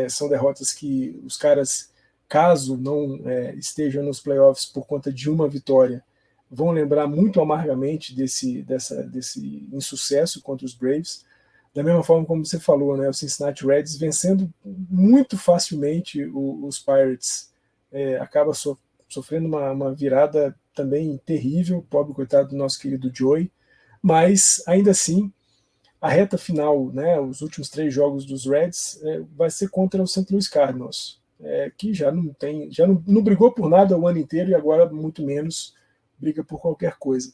São derrotas que os caras, caso não estejam nos playoffs por conta de uma vitória, vão lembrar muito amargamente desse insucesso contra os Braves. Da mesma forma como você falou, né, o Cincinnati Reds vencendo muito facilmente os Pirates, acaba sofrendo uma virada também terrível, pobre coitado do nosso querido Joey, mas ainda assim a reta final, né, os últimos 3 jogos dos Reds vai ser contra o St. Louis Cardinals. que já não brigou por nada o ano inteiro e agora muito menos briga por qualquer coisa.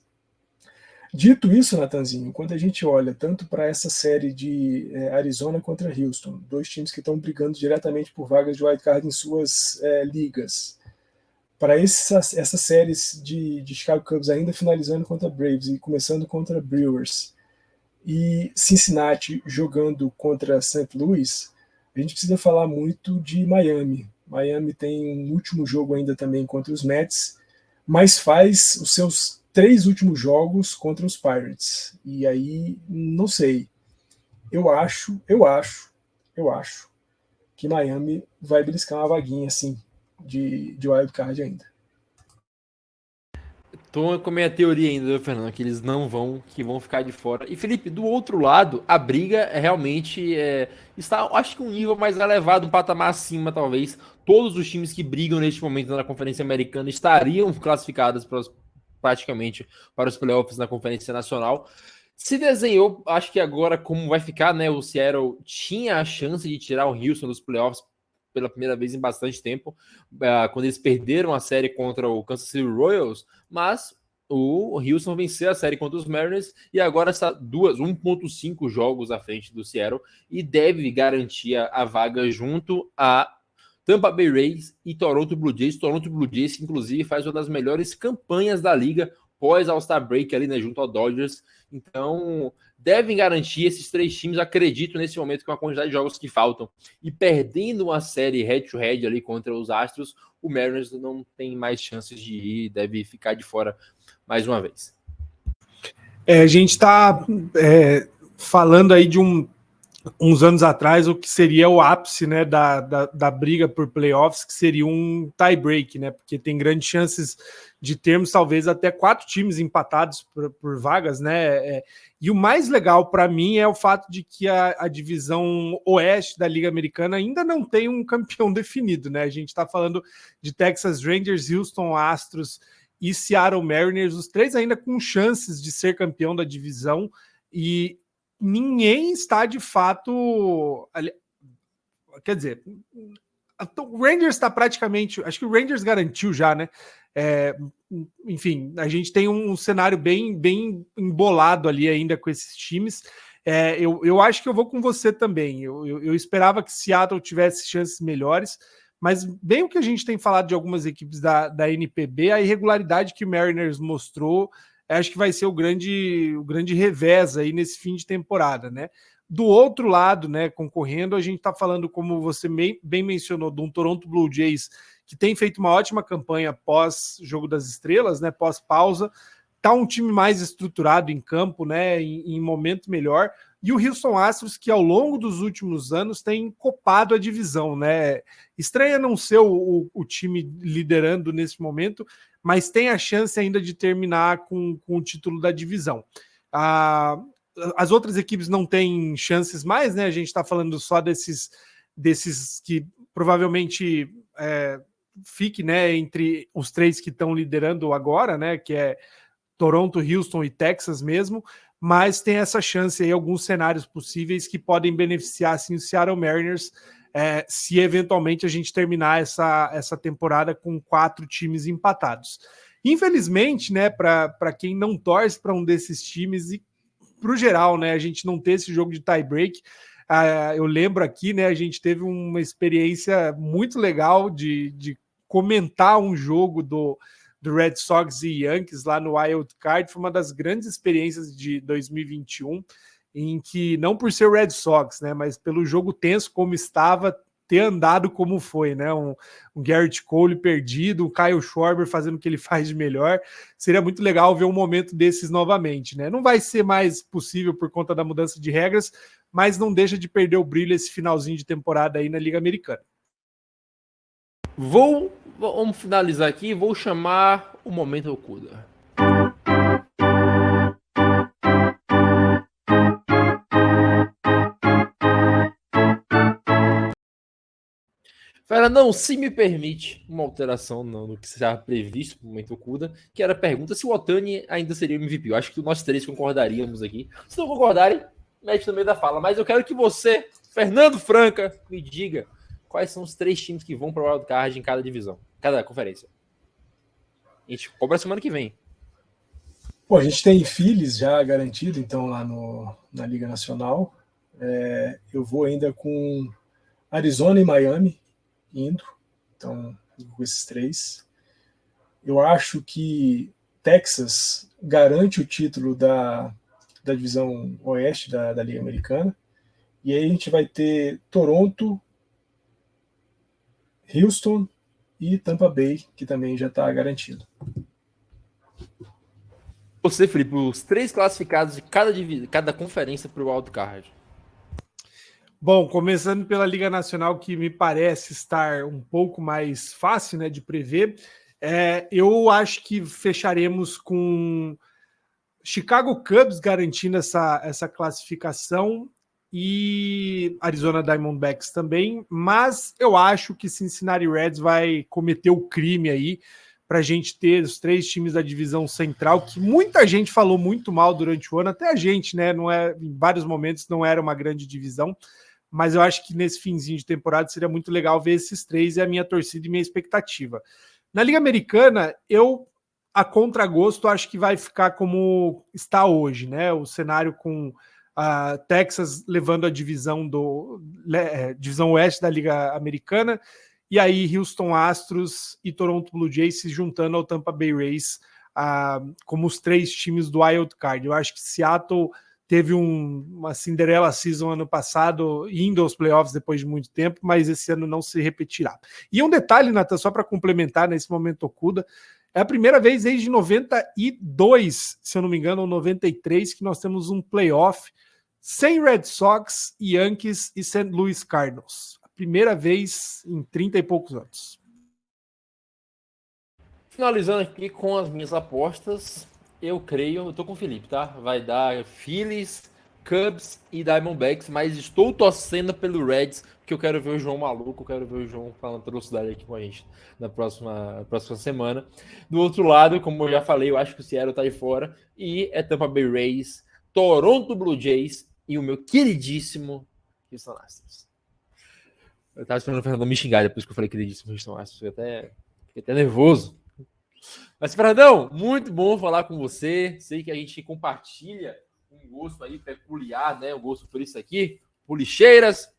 Dito isso, Natanzinho, quando a gente olha tanto para essa série de Arizona contra Houston, dois times que estão brigando diretamente por vagas de wildcard em suas ligas, para essas séries de Chicago Cubs ainda finalizando contra Braves e começando contra Brewers, e Cincinnati jogando contra St. Louis, a gente precisa falar muito de Miami. Miami tem um último jogo ainda também contra os Mets, mas faz os seus 3 últimos jogos contra os Pirates. E aí, não sei. Eu acho que Miami vai beliscar uma vaguinha assim de wildcard ainda.
Tô com a minha teoria ainda, Fernando, que eles que vão ficar de fora. E Felipe, do outro lado, a briga realmente está, acho que um nível mais elevado, um patamar acima, talvez. Todos os times que brigam neste momento na Conferência Americana estariam classificados praticamente para os playoffs na Conferência Nacional. Se desenhou, acho que agora como vai ficar, né? O Seattle tinha a chance de tirar o Houston dos playoffs pela primeira vez em bastante tempo, quando eles perderam a série contra o Kansas City Royals, mas o Houston venceu a série contra os Mariners e agora está 1.5 jogos à frente do Seattle e deve garantir a vaga junto a Tampa Bay Rays e Toronto Blue Jays. Toronto Blue Jays, que inclusive faz uma das melhores campanhas da liga pós All-Star Break ali, né, junto ao Dodgers. Então, devem garantir esses 3 times, acredito nesse momento, com a quantidade de jogos que faltam. E perdendo uma série head-to-head ali contra os Astros, o Mariners não tem mais chances de ir, deve ficar de fora mais uma vez.
A gente está falando aí de uns anos atrás, o que seria o ápice, né, da briga por playoffs, que seria um tie-break, né, porque tem grandes chances de termos talvez até 4 times empatados por vagas, né, e o mais legal para mim é o fato de que a divisão oeste da Liga Americana ainda não tem um campeão definido, né, a gente está falando de Texas Rangers, Houston Astros e Seattle Mariners, os 3 ainda com chances de ser campeão da divisão, e ninguém está de fato. Quer dizer, o Rangers está praticamente. Acho que o Rangers garantiu já, né? Enfim, a gente tem um cenário bem embolado ali ainda com esses times. Eu acho que eu vou com você também. Eu esperava que Seattle tivesse chances melhores, mas bem o que a gente tem falado de algumas equipes da NPB, a irregularidade que o Mariners mostrou. Acho que vai ser o grande revés aí nesse fim de temporada, né? Do outro lado, né, concorrendo, a gente está falando, como você bem mencionou, de um Toronto Blue Jays que tem feito uma ótima campanha pós-Jogo das Estrelas, né, pós-pausa, tá um time mais estruturado em campo, né, em momento melhor, e o Houston Astros, que ao longo dos últimos anos tem copado a divisão, né? Estranha não ser o time liderando nesse momento, mas tem a chance ainda de terminar com o título da divisão. As outras equipes não têm chances mais, né? A gente está falando só desses que provavelmente fique, né, entre os 3 que estão liderando agora, né? Que é Toronto, Houston e Texas mesmo, mas tem essa chance aí, alguns cenários possíveis que podem beneficiar assim, o Seattle Mariners, se eventualmente a gente terminar essa temporada com 4 times empatados. Infelizmente, né, para quem não torce para um desses times e para o geral, né, a gente não ter esse jogo de tie-break, eu lembro aqui, né, a gente teve uma experiência muito legal de comentar um jogo do Red Sox e Yankees lá no Wild Card. Foi uma das grandes experiências de 2021, em que, não por ser o Red Sox, né, mas pelo jogo tenso como estava, ter andado como foi, né, um Garrett Cole perdido, o Kyle Schwarber fazendo o que ele faz de melhor. Seria muito legal ver um momento desses novamente, né? Não vai ser mais possível por conta da mudança de regras, mas não deixa de perder o brilho esse finalzinho de temporada aí na Liga Americana.
Vamos finalizar aqui, vou chamar o Momento Okuda. Fernandão, se me permite uma alteração no que será previsto no Momento Okuda, que era a pergunta se o Ohtani ainda seria o MVP. Eu acho que nós 3 concordaríamos aqui. Se não concordarem, mete no meio da fala. Mas eu quero que você, Fernando Franca, me diga quais são os 3 times que vão para o wildcard em cada divisão, cada conferência. A gente cobra semana que vem.
Pô, a gente tem Phillies já garantido, então, lá na Liga Nacional. Eu vou ainda com Arizona e Miami indo. Então, com esses 3. Eu acho que Texas garante o título da divisão oeste da Liga Americana. E aí a gente vai ter Toronto, Houston e Tampa Bay, que também já está garantido.
Você, Felipe, os 3 classificados de cada conferência para o wildcard.
Bom, começando pela Liga Nacional, que me parece estar um pouco mais fácil, né, de prever, eu acho que fecharemos com Chicago Cubs garantindo essa classificação e Arizona Diamondbacks também, mas eu acho que Cincinnati Reds vai cometer o crime aí para a gente ter os 3 times da divisão central, que muita gente falou muito mal durante o ano, até a gente, né? Em vários momentos não era uma grande divisão, mas eu acho que nesse finzinho de temporada seria muito legal ver esses 3, e a minha torcida e minha expectativa. Na Liga Americana, a contragosto, acho que vai ficar como está hoje, né? O cenário com a Texas levando a divisão oeste da Liga Americana, e aí Houston Astros e Toronto Blue Jays se juntando ao Tampa Bay Rays como os 3 times do Wild Card. Eu acho que Seattle teve uma Cinderella Season ano passado, indo aos playoffs depois de muito tempo, mas esse ano não se repetirá. E um detalhe, Nathan, só para complementar nesse momento Okuda, é a primeira vez desde 92, se eu não me engano, ou 93, que nós temos um playoff sem Red Sox, Yankees e St. Louis Cardinals. A primeira vez em 30 e poucos anos.
Finalizando aqui com as minhas apostas, eu tô com o Felipe, tá? Vai dar Phillies, Cubs e Diamondbacks, mas estou torcendo pelo Reds, porque eu quero ver o João maluco, eu quero ver o João falando velocidade aqui com a gente na próxima semana. Do outro lado, como eu já falei, eu acho que o Seattle tá aí fora, e é Tampa Bay Rays, Toronto Blue Jays e o meu queridíssimo Houston Astros. Eu tava esperando o Fernando me xingar depois que eu falei queridíssimo Houston Astros, fiquei até nervoso. Mas, Fernandão, muito bom falar com você. Sei que a gente compartilha um gosto aí peculiar, né? Um gosto por isso aqui. Policheiras.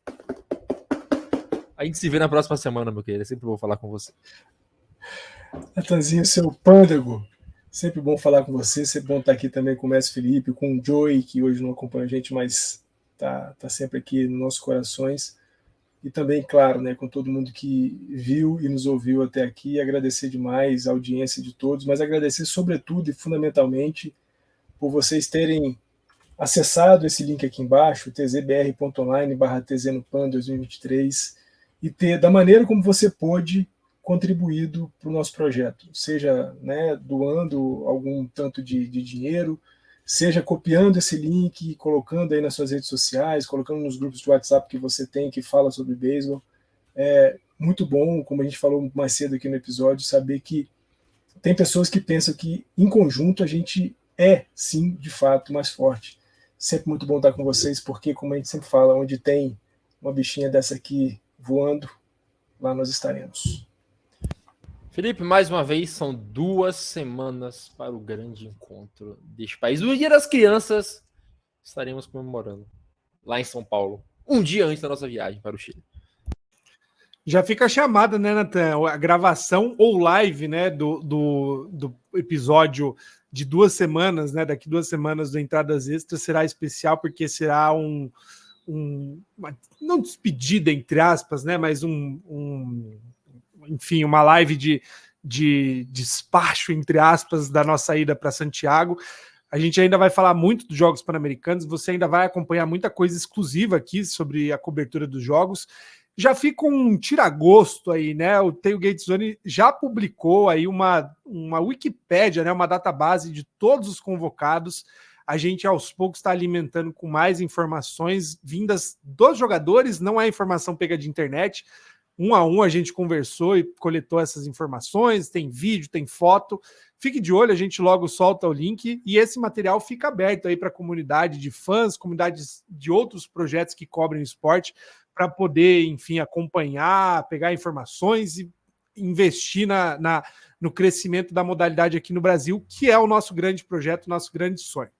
A gente se vê na próxima semana, meu querido. É sempre bom falar com você.
Natanzinho, seu pândego. Sempre bom falar com você. Sempre bom estar aqui também com o Mestre Felipe, com o Joey, que hoje não acompanha a gente, mas tá sempre aqui nos nossos corações. E também, claro, né, com todo mundo que viu e nos ouviu até aqui, agradecer demais a audiência de todos, mas agradecer sobretudo e fundamentalmente por vocês terem acessado esse link aqui embaixo, tzbr.online/tznopan2023, e ter, da maneira como você pôde, contribuído para o nosso projeto, seja, né, doando algum tanto de dinheiro, seja copiando esse link e colocando aí nas suas redes sociais, colocando nos grupos de WhatsApp que você tem que fala sobre beisebol. É muito bom, como a gente falou mais cedo aqui no episódio, saber que tem pessoas que pensam que em conjunto a gente é, sim, de fato, mais forte. Sempre muito bom estar com vocês, porque, como a gente sempre fala, onde tem uma bichinha dessa aqui voando, lá nós estaremos.
Felipe, mais uma vez, são 2 semanas para o grande encontro deste país. O Dia das Crianças estaremos comemorando lá em São Paulo, um dia antes da nossa viagem para o Chile.
Já fica a chamada, né, Nathan? A gravação ou live, né, do episódio de 2 semanas, né? Daqui 2 semanas do Entradas Extras será especial, porque será uma não despedida, entre aspas, né? Mas enfim, uma live de despacho, entre aspas, da nossa ida para Santiago. A gente ainda vai falar muito dos Jogos Pan-Americanos, você ainda vai acompanhar muita coisa exclusiva aqui sobre a cobertura dos jogos. Já fica um tiragosto aí, né? O Tailgate Zone já publicou aí uma Wikipédia, né? Uma database de todos os convocados. A gente, aos poucos, está alimentando com mais informações vindas dos jogadores, não é informação pega de internet. Um a um a gente conversou e coletou essas informações, tem vídeo, tem foto. Fique de olho, a gente logo solta o link e esse material fica aberto aí para a comunidade de fãs, comunidades de outros projetos que cobrem o esporte, para poder, enfim, acompanhar, pegar informações e investir no crescimento da modalidade aqui no Brasil, que é o nosso grande projeto, nosso grande sonho.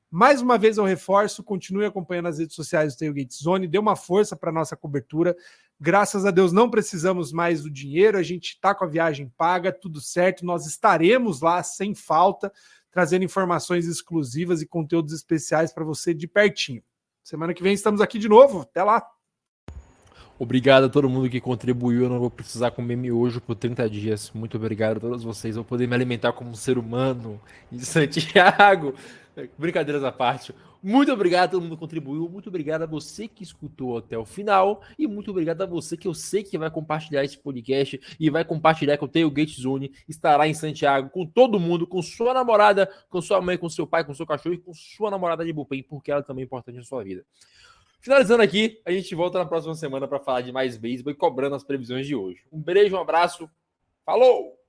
Mais uma vez eu reforço, continue acompanhando as redes sociais do Tailgate Zone, dê uma força para a nossa cobertura. Graças a Deus não precisamos mais do dinheiro, a gente está com a viagem paga, tudo certo, nós estaremos lá sem falta, trazendo informações exclusivas e conteúdos especiais para você de pertinho. Semana que vem estamos aqui de novo, até lá!
Obrigado a todo mundo que contribuiu. Eu não vou precisar comer miojo por 30 dias. Muito obrigado a todos vocês. Eu vou poder me alimentar como um ser humano em Santiago. Brincadeiras à parte. Muito obrigado a todo mundo que contribuiu. Muito obrigado a você que escutou até o final. E muito obrigado a você que eu sei que vai compartilhar esse podcast e vai compartilhar que o Tailgate Zone estará em Santiago com todo mundo, com sua namorada, com sua mãe, com seu pai, com seu cachorro e com sua namorada de bullpen, porque ela também é importante na sua vida. Finalizando aqui, a gente volta na próxima semana para falar de mais beisebol e cobrando as previsões de hoje. Um beijo, um abraço, falou!